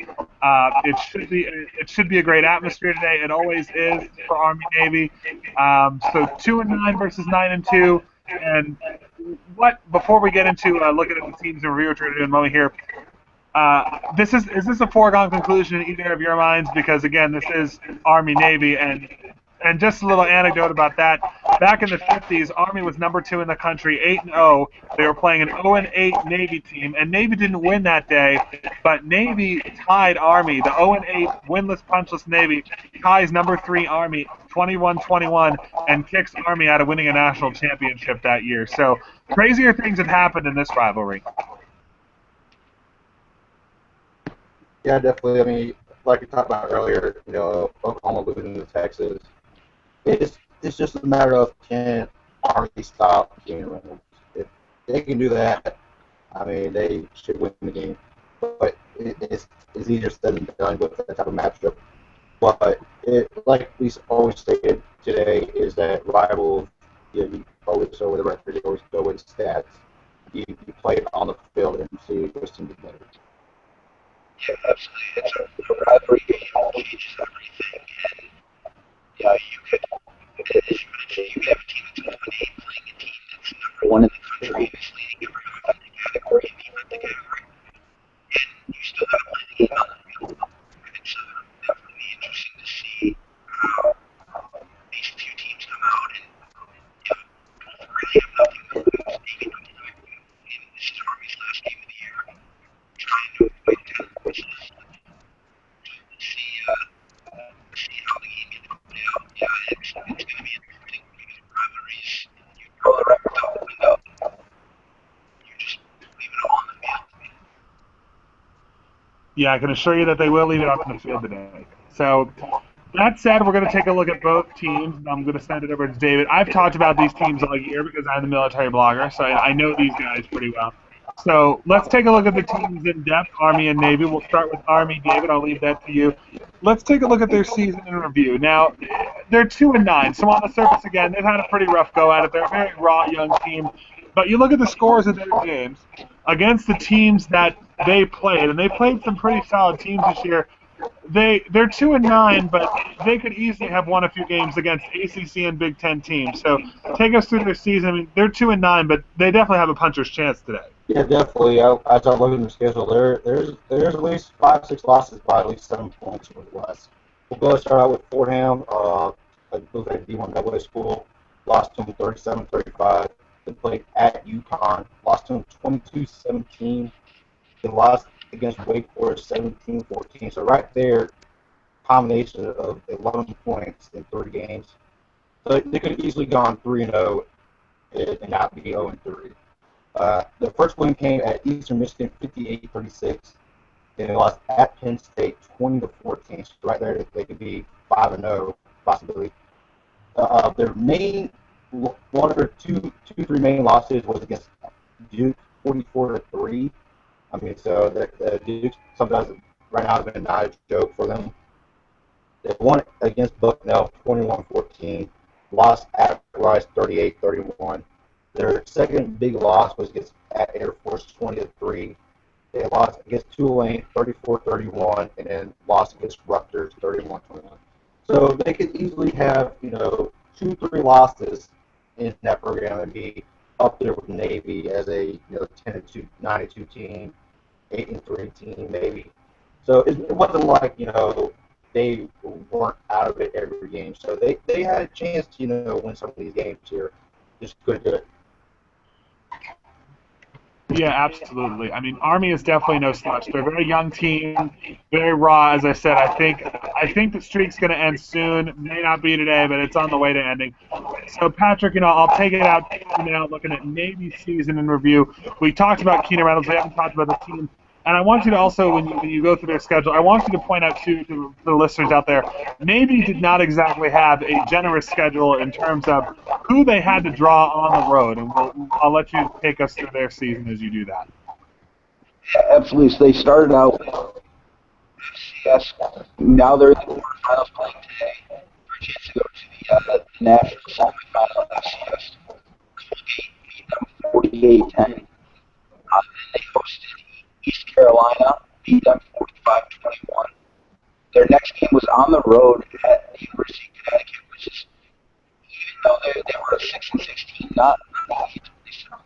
S1: It should be a great atmosphere today. It always is for Army-Navy. So 2-9 versus 9-2. And before we get into looking at the teams and review, which we're going to do in a moment here, is this a foregone conclusion in either of your minds? Because again, this is Army-Navy, and And just a little anecdote about that. Back in the 50s, Army was number 2 in the country, 8-0. They were playing an 0-8 Navy team, and Navy didn't win that day, but Navy tied Army. The 0-8 winless, punchless Navy ties number 3 Army 21-21 and kicks Army out of winning a national championship that year. So crazier things have happened in this rivalry.
S2: Yeah, definitely. I mean, like we talked about earlier, Oklahoma losing to Texas. It's just a matter of can Army stop Keenan Reynolds. If they can do that, I mean, they should win the game. But it's easier said than done with that type of matchup. But like we always stated today, is that rivals, you always go with the record, you always go with stats. You play it on the field and see which team is better.
S3: Yeah, absolutely. It's a rivalry game. It changes everything. And yeah, you could, as you mentioned, you could have a team that's 1-8 playing a team that's number 1 in the country, is leading everyone in the category and being in the category. And you still got to play the game on the field. It's definitely interesting to see how these two teams come out and both really have nothing to lose. Maybe nothing to win. And this is Army's last game of the year. Trying to avoid 10 points. See how the game gets played out. Yeah, it's going to be interesting because rivalries, you throw the records out the window. You just leave it all on the field.
S1: Yeah, I can assure you that they will leave it up in the field today. So that said, we're going to take a look at both teams. I'm going to send it over to David. I've talked about these teams all year because I'm the military blogger, so I know these guys pretty well. So let's take a look at the teams in depth, Army and Navy. We'll start with Army, David. I'll leave that to you. Let's take a look at their season in review. Now, they're 2-9, so on the surface, again, they've had a pretty rough go at it. They're a very raw young team. But you look at the scores of their games against the teams that they played, and they played some pretty solid teams this year. They're 2-9, but they could easily have won a few games against ACC and Big Ten teams. So take us through their season. I mean, they're 2-9, but they definitely have a puncher's chance today.
S2: Yeah, definitely. As I look at the schedule, there's at least 5-6 losses by at least 7 points or less. We'll go start out with Fordham, a D1 AA school, lost to them 37-35. They played at UConn, lost to them 22-17. They lost against Wake Forest 17-14. So right there, combination of 11 points in 3 games. So they could have easily gone 3-0 and not be 0-3. The first win came at Eastern Michigan 58-36. Then they lost at Penn State 20-14. So right there, they could be 5-0 possibly. Their main one of their three main losses was against Duke 44-3. I mean, so the Duke sometimes right now has been not a joke for them. They won against Bucknell 21-14. Lost at Rice 38-31. Their second big loss was against at Air Force 20-3. They lost against Tulane 34-31, and then lost against Rutgers 31-21. So they could easily have 2-3 losses in that program and be up there with Navy as a 10-2, 9-2 team, 8-3 team maybe. So it wasn't like they weren't out of it every game. So they had a chance to win some of these games here. Just couldn't do it.
S1: Yeah, absolutely. I mean, Army is definitely no slouch. They're a very young team, very raw. As I said, I think the streak's going to end soon. May not be today, but it's on the way to ending. So, Patrick, I'll take it out now looking at Navy's season in review. We talked about Keenan Reynolds. We haven't talked about the team. And I want you to also, when you go through their schedule, I want you to point out, too, to the listeners out there, Navy did not exactly have a generous schedule in terms of who they had to draw on the road. And I'll let you take us through their season as you do that.
S3: Absolutely. So they started out with FCS. Now they're in the quarterfinals playing today for a chance to go to the national semifinal of FCS. Colgate beat them 48-10. Then they hosted East Carolina, beat them 45-21. Their next game was on the road at the University of Connecticut, which is, even though they were a 6-6 team, not easy to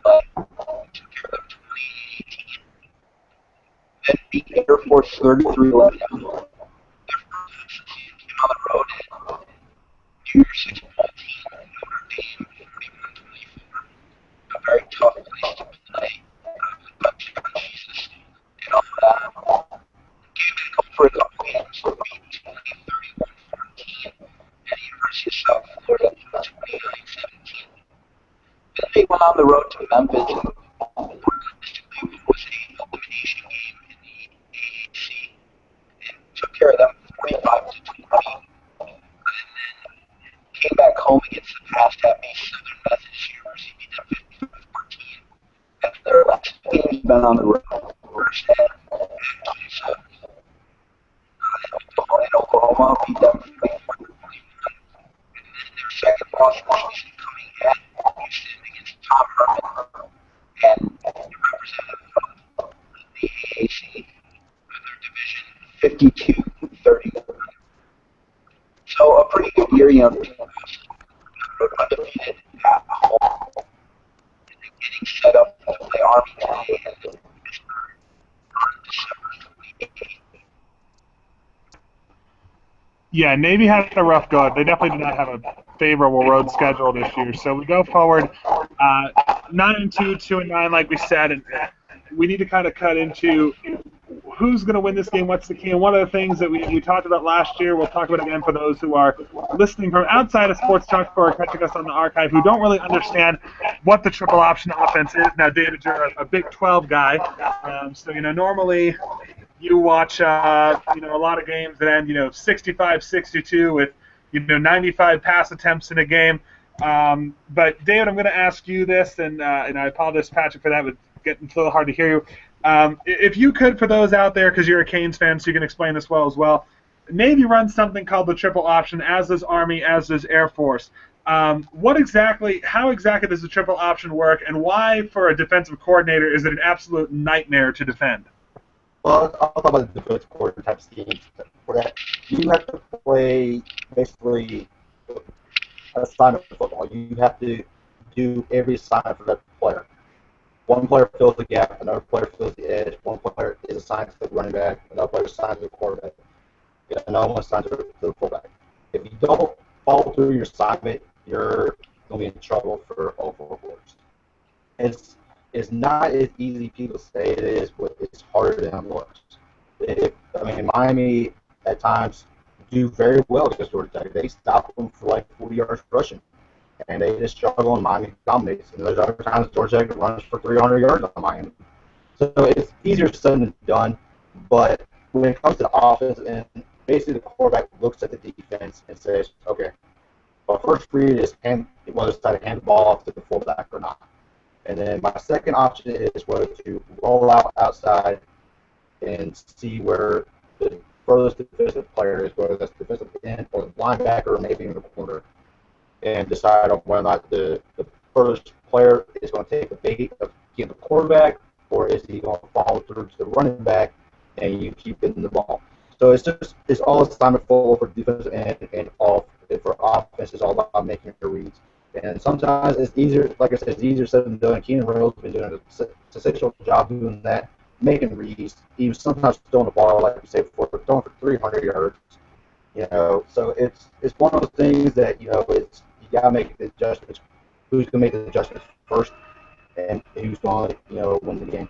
S3: play. They took care of them 20-18. Then beat Air Force 33-11. Their first season came on the road. And New on the road to Memphis, and realistically, it was an elimination game in the AAC, and took care of them 45-20. And then came back home against the past happy Southern Methodist University, beat them 55-14. After their last game's been on the road, first half at Tulsa, in Oklahoma, beat them 44-21. Their second loss of the season coming at Houston against Tom Herman and the representative of the AAC for their division 52-31. So a pretty good year, undefeated at home, and then getting set up to play Army today and on December 28th.
S1: Yeah, Navy had a rough go. They definitely did not have a favorable road schedule this year. So we go forward 9-2, 2-9, like we said, and we need to kind of cut into who's going to win this game, what's the key. And one of the things that we talked about last year, we'll talk about again for those who are listening from outside of Sports Talk or catching us on the archive, who don't really understand what the triple option offense is. Now, David, you're a Big 12 guy, so normally you watch a lot of games that end 65-62 with 95 pass attempts in a game. But David, I'm going to ask you this, and I apologize, Patrick, for that. It's getting a little hard to hear you. If you could, for those out there, because you're a Canes fan, so you can explain this well as well, Navy runs something called the triple option, as does Army, as does Air Force. How exactly does the triple option work, and why, for a defensive coordinator, is it an absolute nightmare to defend?
S2: Well, I'll talk about the defensive coordinator type of schemes. For that, you have to play basically assignment football. You have to do every assignment for that player. One player fills the gap, another player fills the edge, one player is assigned to the running back, another player is assigned to the quarterback, another one is assigned to the fullback. If you don't follow through your assignment, you're going to be in trouble for overboards. It's not as easy as people say it is, but it's harder than it looks. Miami at times do very well against Georgia Tech. They stop them for like 40 yards rushing, and they just struggle, and Miami dominates. And there's other times Georgia Tech runs for 300 yards on Miami. So it's easier said than done, but when it comes to offense, and basically the quarterback looks at the defense and says, okay, my first read is whether it's to hand the ball off to the fullback or not. And then my second option is whether to roll out outside and see where the furthest defensive player is, whether that's defensive end or the linebacker or maybe in the corner, and decide on whether or not the furthest player is going to take the bait of getting the quarterback, or is he going to follow through to the running back and you keep getting the ball. So it's all assignment full for defense and all for offense. It's all about making your reads. And sometimes it's easier, like I said, it's easier said than done. Keenan Reynolds has been doing a sensational job doing that, making reads, even sometimes throwing the ball, like you said before, throwing for 300 yards. So it's one of those things that you gotta make the adjustments. Who's gonna make the adjustments first, and who's going to win the game.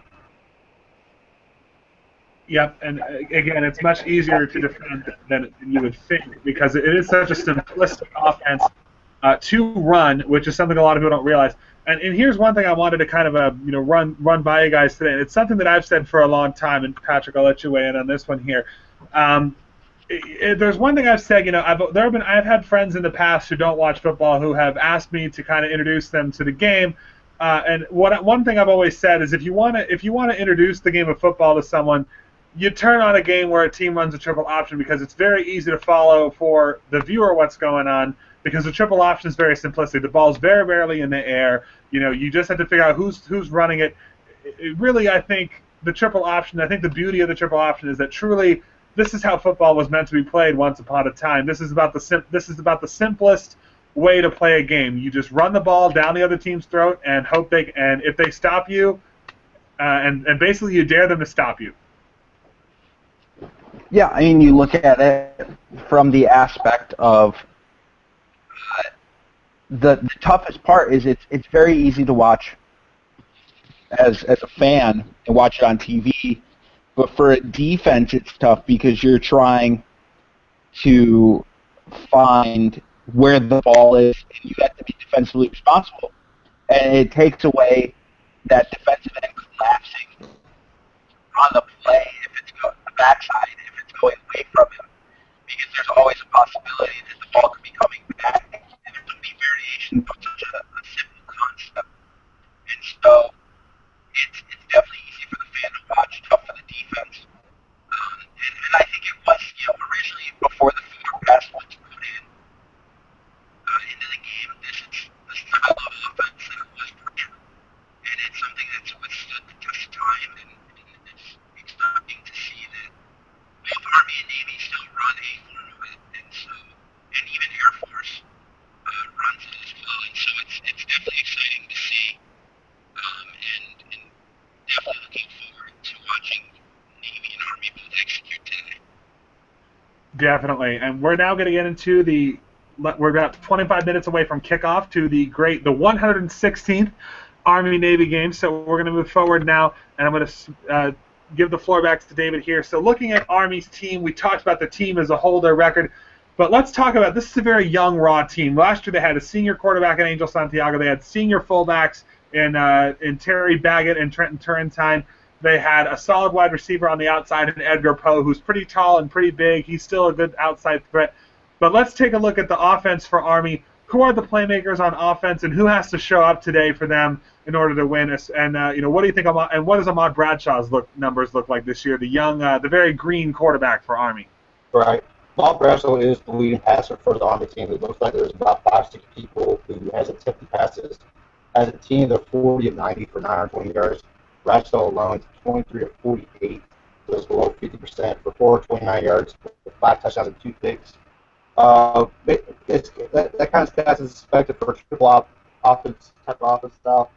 S1: Yep, and again, it's much easier to defend than you would think, because it is such a simplistic offense to run, which is something a lot of people don't realize. And here's one thing I wanted to kind of run by you guys today. And it's something that I've said for a long time, and Patrick, I'll let you weigh in on this one here. There's one thing I've said. I've had friends in the past who don't watch football who have asked me to kind of introduce them to the game. And one thing I've always said is if you want to introduce the game of football to someone, you turn on a game where a team runs a triple option, because it's very easy to follow for the viewer what's going on, because the triple option is very simplistic. The ball's very rarely in the air. You just have to figure out who's running it. Really, I think the triple option, I think the beauty of the triple option is that truly this is how football was meant to be played once upon a time. This is about the simplest way to play a game. You just run the ball down the other team's throat and hope and if they stop you, and basically you dare them to stop you.
S3: Yeah, you look at it from the aspect of the toughest part is it's very easy to watch as a fan and watch it on TV, but for a defense it's tough because you're trying to find where the ball is and you have to be defensively responsible. and it takes away that defensive end collapsing on the play if it's the backside, if it's going away from him, because there's always a possibility that the ball could be coming back, and it would be variation of such a simple concept. And so it's definitely easy for the fan to watch, tough for the defense. And I think it was, originally before the four pass was put into the game, this is the style of offense that was pressure. And it's something that's withstood the test of time, and it's exciting to see that both Army and Navy still run a form of it, and even Air Force runs it as well. And so it's definitely exciting to see, and definitely looking forward to watching Navy and Army both execute today.
S1: Definitely. And we're now going to get into we're about 25 minutes away from kickoff to the 116th Army-Navy game. So we're going to move forward now, and I'm going to give the floor back to David here. So looking at Army's team, we talked about the team as a whole, their record. But let's talk about, this is a very young, raw team. Last year they had a senior quarterback in Angel Santiago. They had senior fullbacks in Terry Baggett and Trenton Turrentine. They had a solid wide receiver on the outside in Edgar Poe, who's pretty tall and pretty big. He's still a good outside threat. But let's take a look at the offense for Army. Who are the playmakers on offense, and who has to show up today for them in order to win? And what do you think? And what does Ahmad Bradshaw's numbers look like this year? The young, the very green quarterback for Army.
S2: Right. Ahmad Bradshaw is the leading passer for the Army team. It looks like there's about 5-6 people who has attempted passes. As a team, they're 40 of 90 for 920 yards. Bradshaw alone is 23 of 48, so it's below 50% for 429 yards, 5 touchdowns and 2 picks. That kind of stats is expected for a triple offense type of offense style.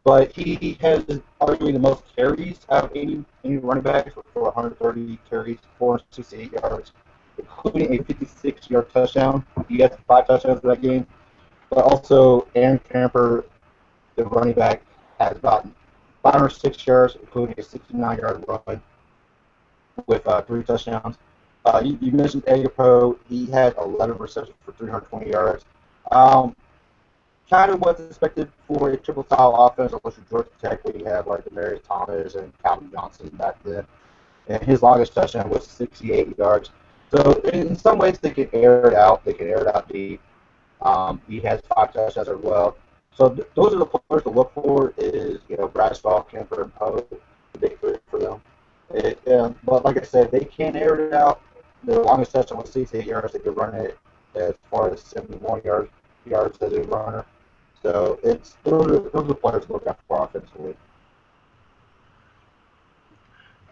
S2: But he has arguably the most carries out of any running back for 130 carries, 468 yards, including a 56-yard touchdown. He got 5 touchdowns for that game. But also, Aaron Camper, the running back, has about 506 yards, including a 69-yard run with 3 touchdowns. You mentioned Edgar Poe. He had 11 receptions for 320 yards. Kind of what's expected for a triple-style offense, unless you're Georgia Tech, where you have like Demarius Thomas and Calvin Johnson back then. And his longest touchdown was 68 yards. So in some ways, they can air it out. They can air it out deep. He has 5 touchdowns as well. So those are the players to look for. Is Bradshaw, Kemper, and Poe, the big three for them. But like I said, they can air it out. The longest touchdown was 68 yards. They could run it as far as 71 yards as a runner. So those are the players to look out for offensively.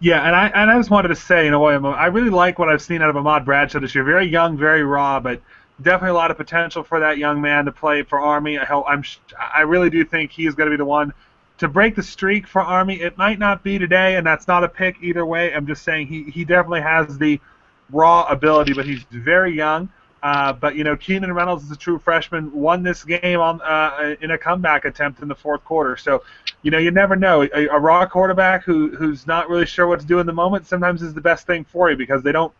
S1: Yeah, and I just wanted to say, I really like what I've seen out of Ahmad Bradshaw this year. Very young, very raw, but definitely a lot of potential for that young man to play for Army. I really do think he's going to be the one to break the streak for Army. It might not be today, and that's not a pick either way. I'm just saying he definitely has the raw ability, but he's very young. But Keenan Reynolds is a true freshman, won this game in a comeback attempt in the fourth quarter. So, you never know. A raw quarterback who's not really sure what to do in the moment sometimes is the best thing for you, because they don't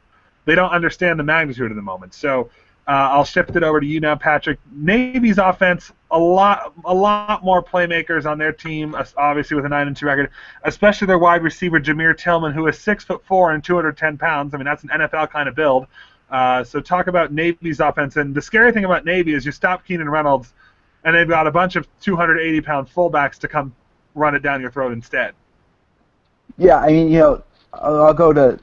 S1: understand the magnitude of the moment. So I'll shift it over to you now, Patrick. Navy's offense, a lot more playmakers on their team, obviously with a 9-2 record, especially their wide receiver Jameer Tillman, who is 6'4" and 210 pounds. I mean, that's an NFL kind of build. So talk about Navy's offense. And the scary thing about Navy is you stop Keenan Reynolds, and they've got a bunch of 280-pound fullbacks to come run it down your throat instead.
S3: Yeah, I mean, I'll go to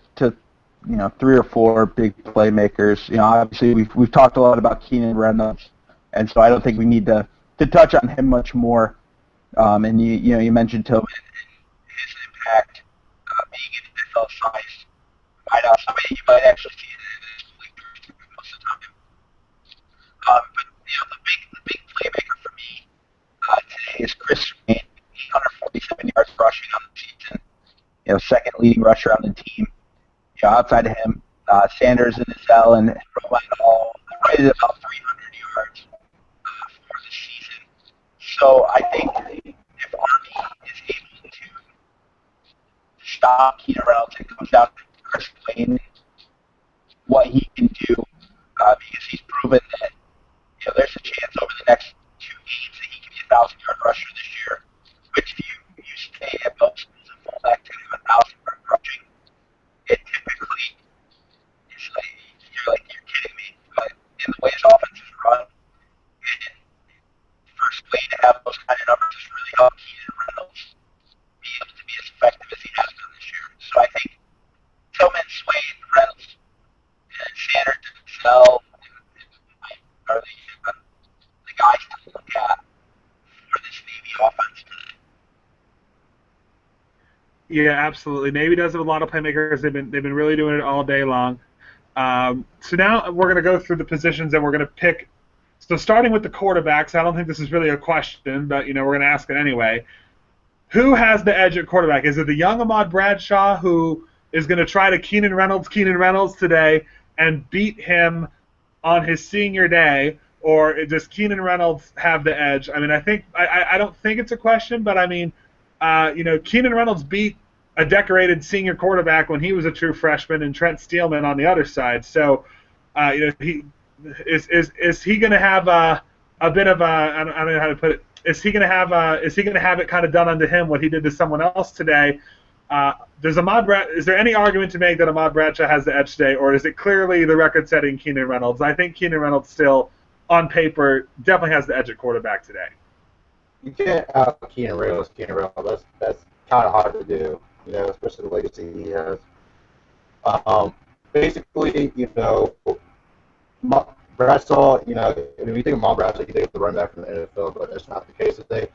S3: 3 or 4 big playmakers. Obviously we've talked a lot about Keenan Reynolds, and so I don't think we need to touch on him much more. And you mentioned Tillman and his impact, being an NFL size wideout. Somebody you might actually see it in his bleachers most of the time. But the big playmaker for me today is Chris Rain, 847 yards rushing on the season. Second leading rusher on the team. Outside of him, Sanders and Nizell and Roman all right at about 300 yards for the season. So I think if Army is able to stop Keenan Reynolds, it comes down to Chris Wayne, what he can do, because he's proven that there's a chance over the next 2 games that he can be a 1,000-yard
S1: Yeah, absolutely. Navy does have a lot of playmakers. They've been really doing it all day long. So now we're going to go through the positions and we're going to pick. So starting with the quarterbacks, I don't think this is really a question, but we're going to ask it anyway. Who has the edge at quarterback? Is it the young Ahmad Bradshaw who is going to try to Keenan Reynolds today and beat him on his senior day, or does Keenan Reynolds have the edge? I mean, I don't think it's a question, but I mean, Keenan Reynolds beat a decorated senior quarterback when he was a true freshman, and Trent Steelman on the other side. So, he is he going to have a bit of a I don't know how to put it. Is he going to have it kind of done unto him what he did to someone else today? Is there any argument to make that Ahmad Bradshaw has the edge today, or is it clearly the record-setting Keenan Reynolds? I think Keenan Reynolds still, on paper, definitely has the edge at quarterback today.
S2: You can't out Keenan Reynolds. That's kind of hard to do, especially the legacy he has. Basically, Bradshaw, when you think of Ahmad Bradshaw, you think of the running back from the NFL, but that's not the case today.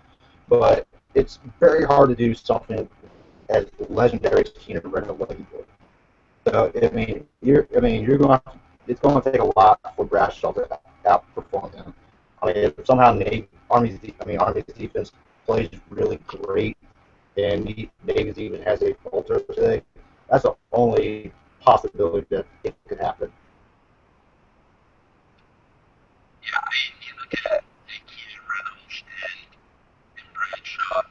S2: But it's very hard to do something as legendary as Keenan Reynolds what he did. So you're going. It's going to take a lot for Bradshaw to outperform him. I mean, if somehow Army's defense plays really great, and Navy's even has a falter today, that's the only possibility that it could happen.
S3: Yeah, you look at Keenan Reynolds and Bradshaw,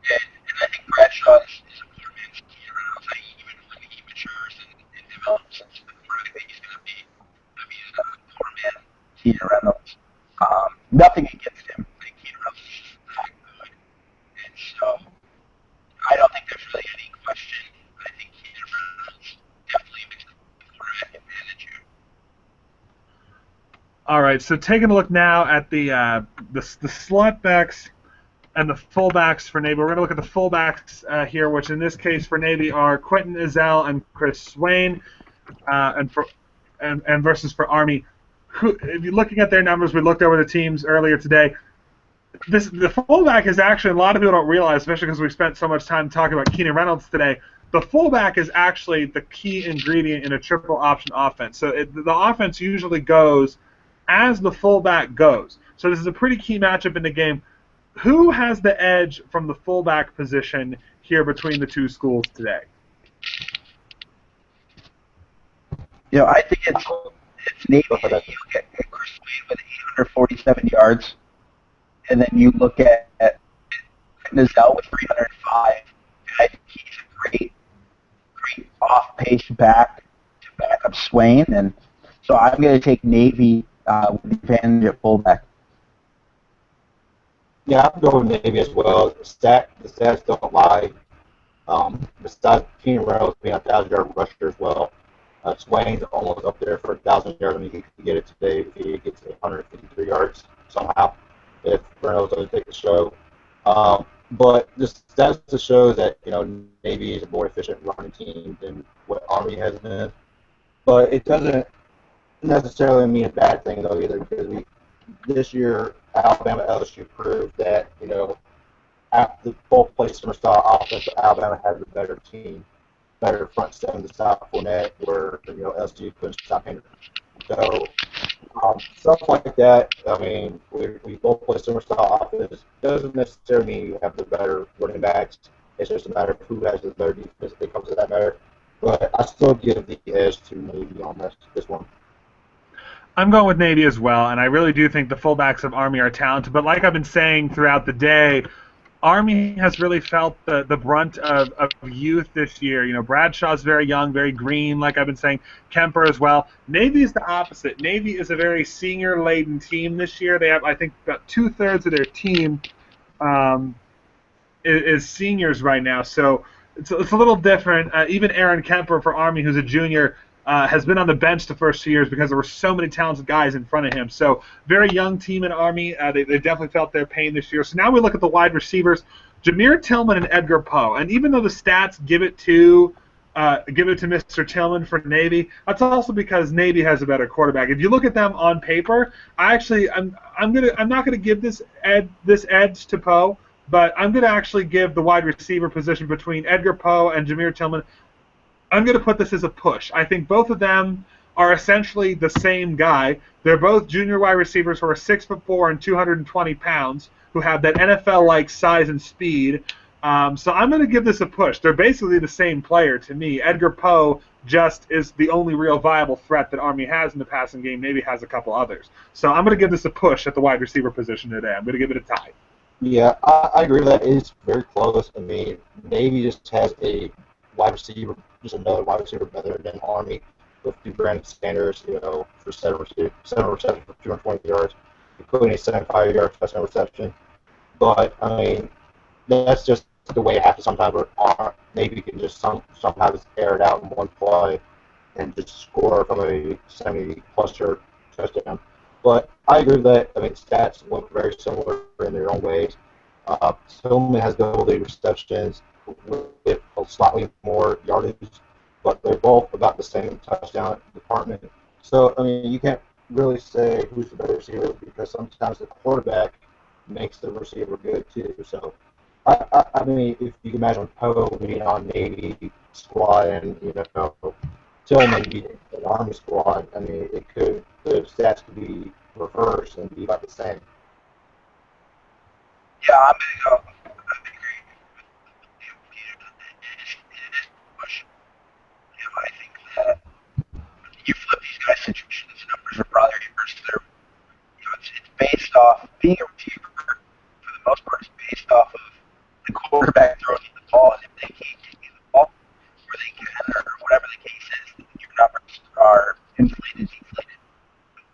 S3: and I think Bradshaw is a poor man's Keenan Reynolds. Even when he matures and develops into the quarterback that he's going to be, a poor man Keenan Reynolds. Nothing against him. I think Keenan Reynolds is just that good, and so I don't think there's really any question. I think Keenan Reynolds definitely makes the quarterback advantage here.
S1: All right, so taking a look now at the slot backs and the fullbacks for Navy. We're going to look at the fullbacks here, which in this case for Navy are Quentin Ezell and Chris Swain, and versus for Army. If you're looking at their numbers, we looked over the teams earlier today. The fullback is actually, a lot of people don't realize, especially because we spent so much time talking about Keenan Reynolds today, the fullback is actually the key ingredient in a triple option offense. So the offense usually goes as the fullback goes. So this is a pretty key matchup in the game. Who has the edge from the fullback position here between the two schools today?
S3: I think it's Navy. You look at Chris Swain with 847 yards, and then you look at Ezell with 305. I think he's a great off-pace back to back up Swain, and so I'm going to take Navy with the advantage at fullback.
S2: Yeah, I'm going with Navy as well. The stats don't lie. Besides Keenan Reynolds being a 1,000-yard rusher as well, Swain's almost up there for 1,000 yards. I mean, he could get it today if he gets 153 yards somehow, if Reynolds doesn't take the show. But the stats to show that, Navy is a more efficient running team than what Army has been. But it doesn't necessarily mean a bad thing, though, either, because this year, Alabama LSU proved that, the both play similar style offense, Alabama has a better team, better front seven to stop Fournette, where LSU couldn't stop Henry. So stuff like that. I mean, we both play similar style offense. Doesn't necessarily mean you have the better running backs. It's just a matter of who has the better defense if it comes to that matter. But I still give the edge to Navy on this one.
S1: I'm going with Navy as well, and I really do think the fullbacks of Army are talented. But like I've been saying throughout the day, Army has really felt the brunt of youth this year. Bradshaw's very young, very green, like I've been saying. Kemper as well. Navy is the opposite. Navy is a very senior-laden team this year. They have, I think, about 2/3 of their team is seniors right now. So it's a little different. Even Aaron Kemper for Army, who's a junior, has been on the bench the first 2 years because there were so many talented guys in front of him. So very young team in Army. They definitely felt their pain this year. So now we look at the wide receivers, Jameer Tillman and Edgar Poe. And even though the stats give it to Mr. Tillman for Navy, that's also because Navy has a better quarterback. If you look at them on paper, I'm not gonna give this edge to Poe, but I'm going to actually give the wide receiver position between Edgar Poe and Jameer Tillman. I'm going to put this as a push. I think both of them are essentially the same guy. They're both junior wide receivers who are 6'4" and 220 pounds, who have that NFL-like size and speed. So I'm going to give this a push. They're basically the same player to me. Edgar Poe just is the only real viable threat that Army has in the passing game, maybe has a couple others. So I'm going to give this a push at the wide receiver position today. I'm going to give it a tie.
S2: Yeah, I agree with that. It's very close. I mean, Navy just has a wide receiver, just another wide receiver better than Army with Brandon Sanders, for seven receptions for 220 yards, including a 75-yard touchdown reception. But, I mean, that's just the way it happens sometimes where Navy can just somehow just air it out in one play and just score from a 70-plus yard touchdown. But I agree with that. I mean, stats look very similar in their own ways. Tillman has double-digit receptions with slightly more yardage, but they're both about the same touchdown department. So, I mean, you can't really say who's the better receiver because sometimes the quarterback makes the receiver good too. So, I mean, if you can imagine Poe being on Navy squad and, Tillman being an Army squad, I mean, the stats could be reversed and be about the same.
S3: Yeah, I'm going to go. I agree with Peter. It is a push. I think that you flip these guys' situations, the numbers are probably reversed. It's based off being a receiver, for the most part, is based off of the quarterback throwing you the ball, and if they can't get you the ball, or they can, or whatever the case is, your numbers are inflated, deflated,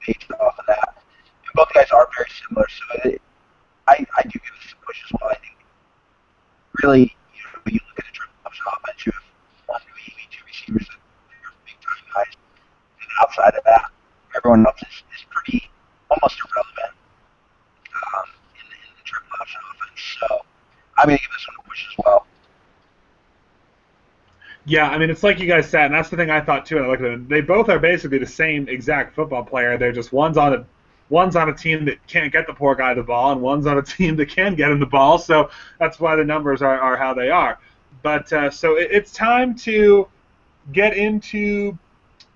S3: based off of that. And both guys are very similar, so I do give this a push as well. I think really, when you look at a triple option offense, you have one, maybe two receivers that are big time guys, and outside of that, everyone else is pretty almost irrelevant in the triple option offense. So I'm going to give this one a push as well.
S1: Yeah, I mean, it's like you guys said, and that's the thing I thought too. I looked at them. They both are basically the same exact football player. They're just one's on a team that can't get the poor guy the ball, and one's on a team that can get him the ball. So that's why the numbers are how they are. But so it's time to get into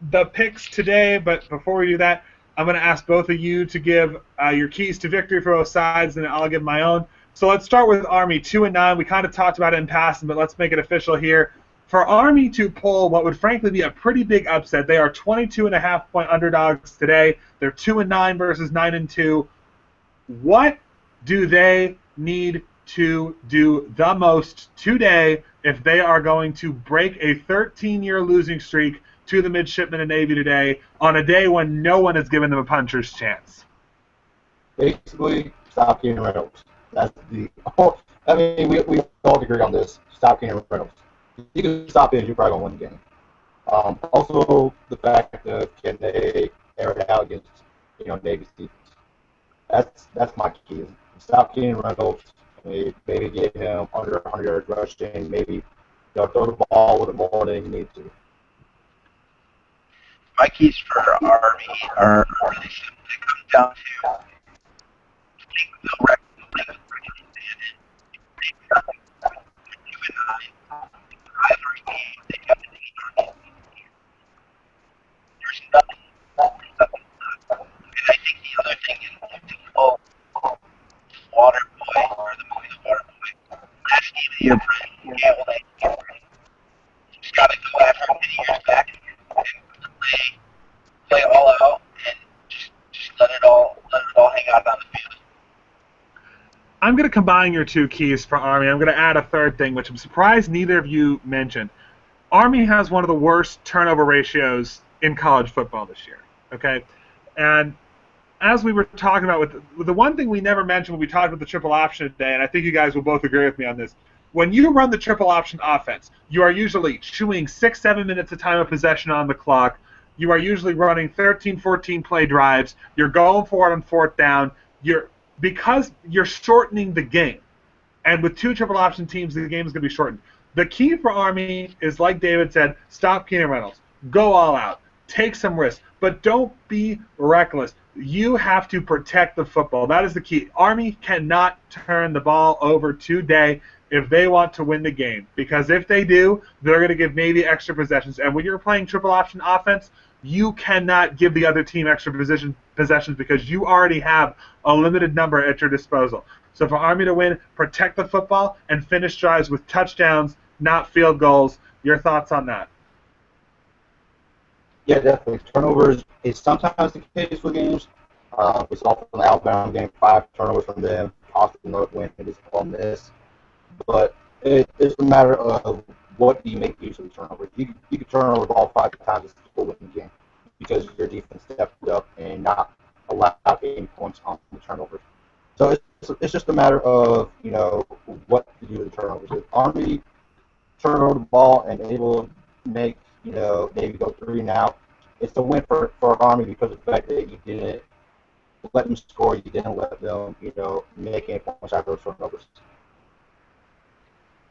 S1: the picks today. But before we do that, I'm going to ask both of you to give your keys to victory for both sides, and I'll give my own. So let's start with Army 2-9. We kind of talked about it in passing, but let's make it official here. For Army to pull what would frankly be a pretty big upset, they are 22.5-point underdogs today. They're 2-9 versus 9-2. What do they need to do the most today if they are going to break a 13-year losing streak to the midshipmen of Navy today on a day when no one has given them a puncher's chance?
S2: Basically, stop Keenan Reynolds. That's I mean, we all agree on this. Stop Keenan Reynolds. You can stop it, you're probably going to win the game. Also, the fact of can they air it out against, Navy's defense. That's my key. Stop Keenan Reynolds. Maybe get him under 100 yards rushing. Maybe throw the ball with more than you need to.
S3: My keys for Army are really simple. It comes down to the record. There's nothing. And I think the other thing is if the whole Waterboy or the movie The Waterboy, last game of the year, Brian, he's got to go after him many years back and play all out and just let it all hang out on the field.
S1: I'm going to combine your two keys for Army. I'm going to add a third thing, which I'm surprised neither of you mentioned. Army has one of the worst turnover ratios in college football this year. Okay, and as we were talking about, with the one thing we never mentioned when we talked about the triple option today, and I think you guys will both agree with me on this, when you run the triple option offense, you are usually chewing 6-7 minutes of time of possession on the clock. You are usually running 13, 14 play drives. You're going for it on fourth down. Because you're shortening the game. And with two triple option teams, the game is going to be shortened. The key for Army is, like David said, stop Keenan Reynolds. Go all out. take some risks, but don't be reckless. You have to protect the football. That is the key. Army cannot turn the ball over today if they want to win the game, because if they do, they're going to give Navy extra possessions. And when you're playing triple option offense, you cannot give the other team extra possessions because you already have a limited number at your disposal. So for Army to win, protect the football and finish drives with touchdowns, not field goals. Your thoughts on that?
S2: Yeah, definitely. Turnovers is sometimes the case for games. We saw from the Alabama game, 5 turnovers from them, cost the North win against Ole Miss. But it's a matter of what do you make use of the turnovers. You can turn over the ball 5 times and still win the game because your defense stepped up and not allowed any points on the turnovers. So it's just a matter of, what to do with the turnovers. If Army turn over the ball and able to make, maybe go 3 and out, it's a win for Army because of the fact that you didn't let them score, you didn't let them, make any points after those turnovers.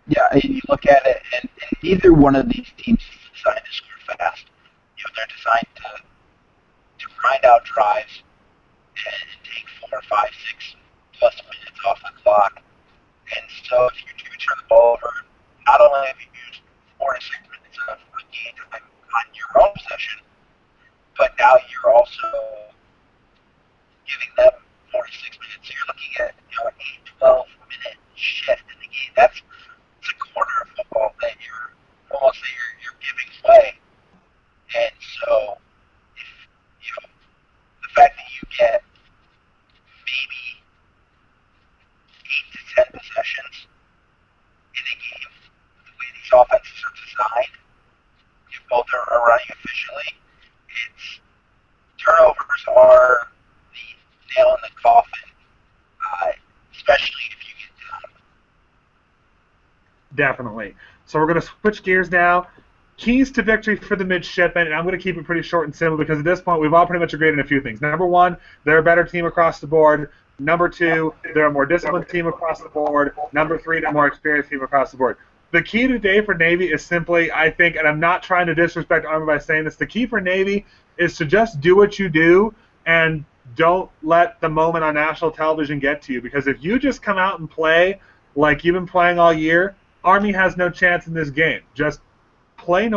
S3: Yeah, and you look at it, and neither one of these teams is designed to score fast. They're designed to grind out drives and take 4, 5, 6 plus minutes off the clock. And so if you do turn the ball over, not only have you used 4 to 6 minutes of game time on your own possession, but now you're also giving them 4 to 6 minutes. So you're looking at an 8-12 minute shift in the game. That's a quarter of football that you're giving away. And so if the fact that you get maybe 8 to 10 possessions in a game, the way these offenses are designed, if both are running efficiently, turnovers are the nail in the coffin, especially if you get down.
S1: Definitely. So we're going to switch gears now. Keys to victory for the midshipmen, and I'm going to keep it pretty short and simple because at this point we've all pretty much agreed on a few things. Number 1, they're a better team across the board. Number 2, they're a more disciplined team across the board. Number 3, they're a more experienced team across the board. The key today for Navy is simply, I think, and I'm not trying to disrespect Army by saying this, the key for Navy is to just do what you do and don't let the moment on national television get to you, because if you just come out and play like you've been playing all year, Army has no chance in this game. Just play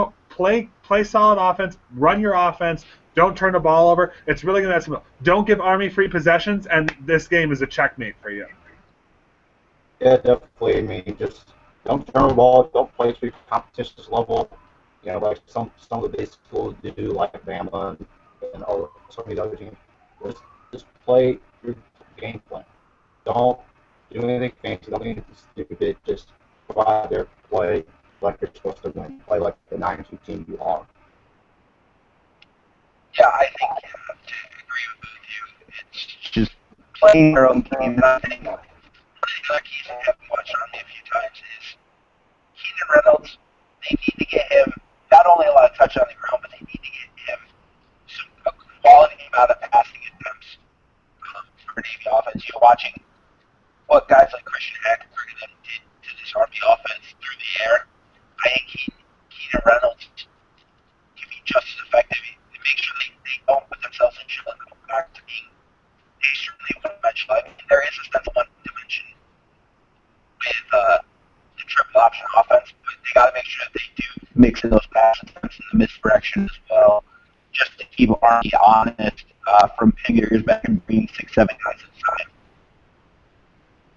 S1: solid offense, run your offense, don't turn the ball over. It's really going to be that simple. Don't give Army free possessions, and this game is a checkmate for you.
S2: Yeah, definitely. I mean, just don't turn the ball, don't play to competition's level, like some of the big schools do, like Bama and some of these other teams. Just play your game plan. Don't do anything fancy, don't do anything stupid, just go out there, play like you're supposed to win, play like the 9-2 team you are.
S3: Yeah, I think to agree with you, it's just playing your own game. And I think one of the other keys I haven't watched on me a few times is Keenan Reynolds. They need to get him not only a lot of touch on the ground, but they need to get him a quality amount of passing attempts for Navy offense. You're watching what guys like Christian Hackenberg and them did to this Army offense through the air. I think Keenan Reynolds can be just as effective. Make sure they don't put themselves in jail and go back to being extremely one-dimensional. I mean, there is a sense of one dimension with the triple option offense, but they got to make sure that they do mix in those pass attempts in the misdirection as well, just to keep Army honest from picking years back and being 6-7 guys at a time.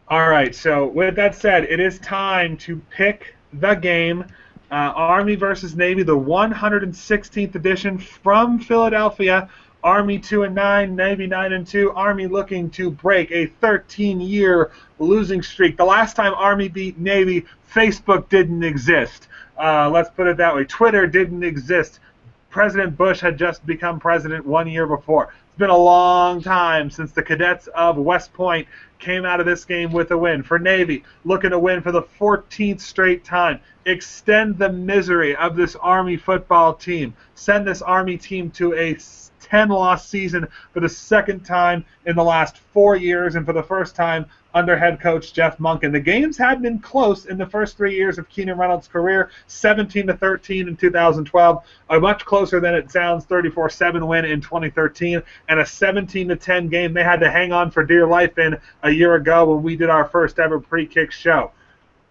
S1: All right, so with that said, it is time to pick the game. Army versus Navy, the 116th edition from Philadelphia. Army 2-9, Navy 9-2. Army looking to break a 13-year losing streak. The last time Army beat Navy, Facebook didn't exist. Let's put it that way. Twitter didn't exist. President Bush had just become president 1 year before. It's been a long time since the cadets of West Point came out of this game with a win. For Navy, looking to win for the 14th straight time. Extend the misery of this Army football team. Send this Army team to a 10-loss season for the second time in the last 4 years, and for the first time under head coach Jeff Monken. The games had been close in the first 3 years of Keenan Reynolds' career, 17-13 in 2012, a much closer than it sounds 34-7 win in 2013, and a 17-10 game they had to hang on for dear life in a year ago when we did our first ever Prekick show.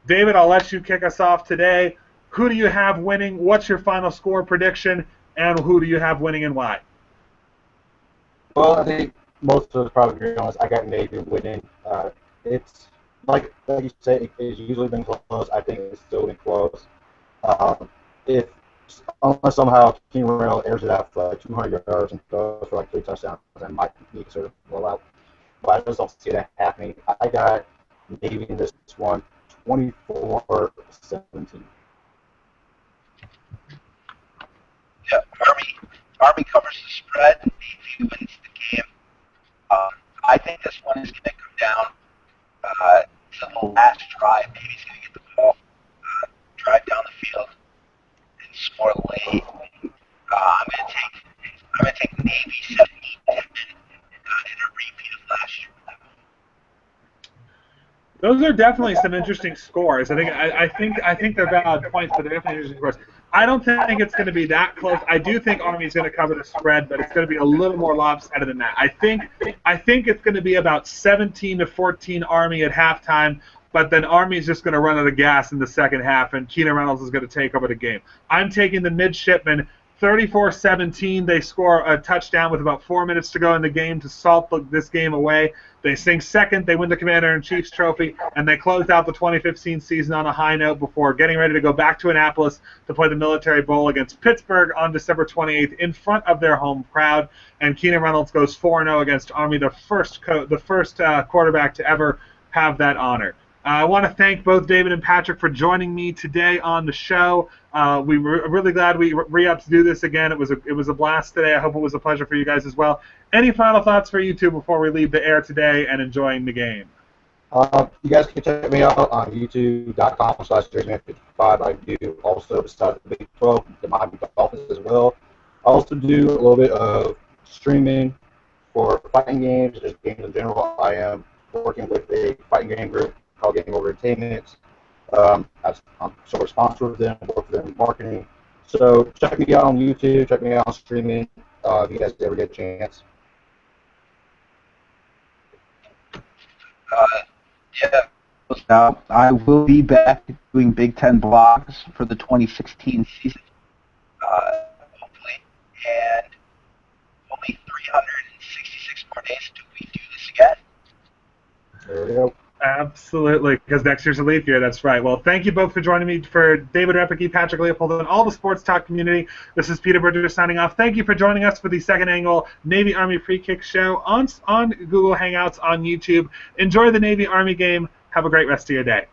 S1: David, I'll let you kick us off today. Who do you have winning? What's your final score prediction? And who do you have winning and why?
S2: Well, I think most of us probably agree on this. I got Navy winning. It's like you say, it's usually been close. I think it's still been close. If unless somehow Keenan Reynolds airs it out for like 200 yards and goes for like 3 touchdowns, then might be considered a blowout. But I just don't see that happening. I got Navy in this one, 24-17.
S3: Yeah, Army covers the spread. Navy wins the game. I think this one is going to come down to the last drive. Navy's going to get the ball, drive down the field, and score late. I'm going to take Navy 17-10 in a repeat of last year.
S1: Those are definitely some interesting scores. I think they're valid points, but they're definitely interesting scores. I don't think it's going to be that close. I do think Army's going to cover the spread, but it's going to be a little more lopsided than that. I think it's going to be about 17-14 Army at halftime, but then Army's just going to run out of gas in the second half, and Keenan Reynolds is going to take over the game. I'm taking the midshipmen. 34-17, they score a touchdown with about 4 minutes to go in the game to salt this game away. They sing second, they win the Commander-in-Chief's trophy, and they close out the 2015 season on a high note before getting ready to go back to Annapolis to play the Military Bowl against Pittsburgh on December 28th in front of their home crowd. And Keenan Reynolds goes 4-0 against Army, the first quarterback to ever have that honor. I want to thank both David and Patrick for joining me today on the show. We were really glad we re-upped to do this again. It was a blast today. I hope it was a pleasure for you guys as well. Any final thoughts for you two before we leave the air today and enjoying the game?
S2: You guys can check me out on youtube.com/JaysMan55. I do also, besides the Big 12, the Miami Dolphins as well. I also do a little bit of streaming for fighting games, just games in general. I am working with a fighting game group called Game Over Entertainment. I'm sort of sponsored with them, work for them in marketing. So check me out on YouTube, check me out on streaming, if you guys ever get a chance.
S3: Now, I will be back doing Big Ten blogs for the 2016 season, hopefully, and only 366 more days till we do this again.
S2: There we go.
S1: Absolutely, because next year's a leap year. That's right. Well, thank you both for joining me. For David Repicky, Patrick Leipold, and all the sports talk community, this is Peter Berger signing off. Thank you for joining us for the second annual Navy Army Prekick show on Google Hangouts on YouTube. Enjoy the Navy Army game. Have a great rest of your day.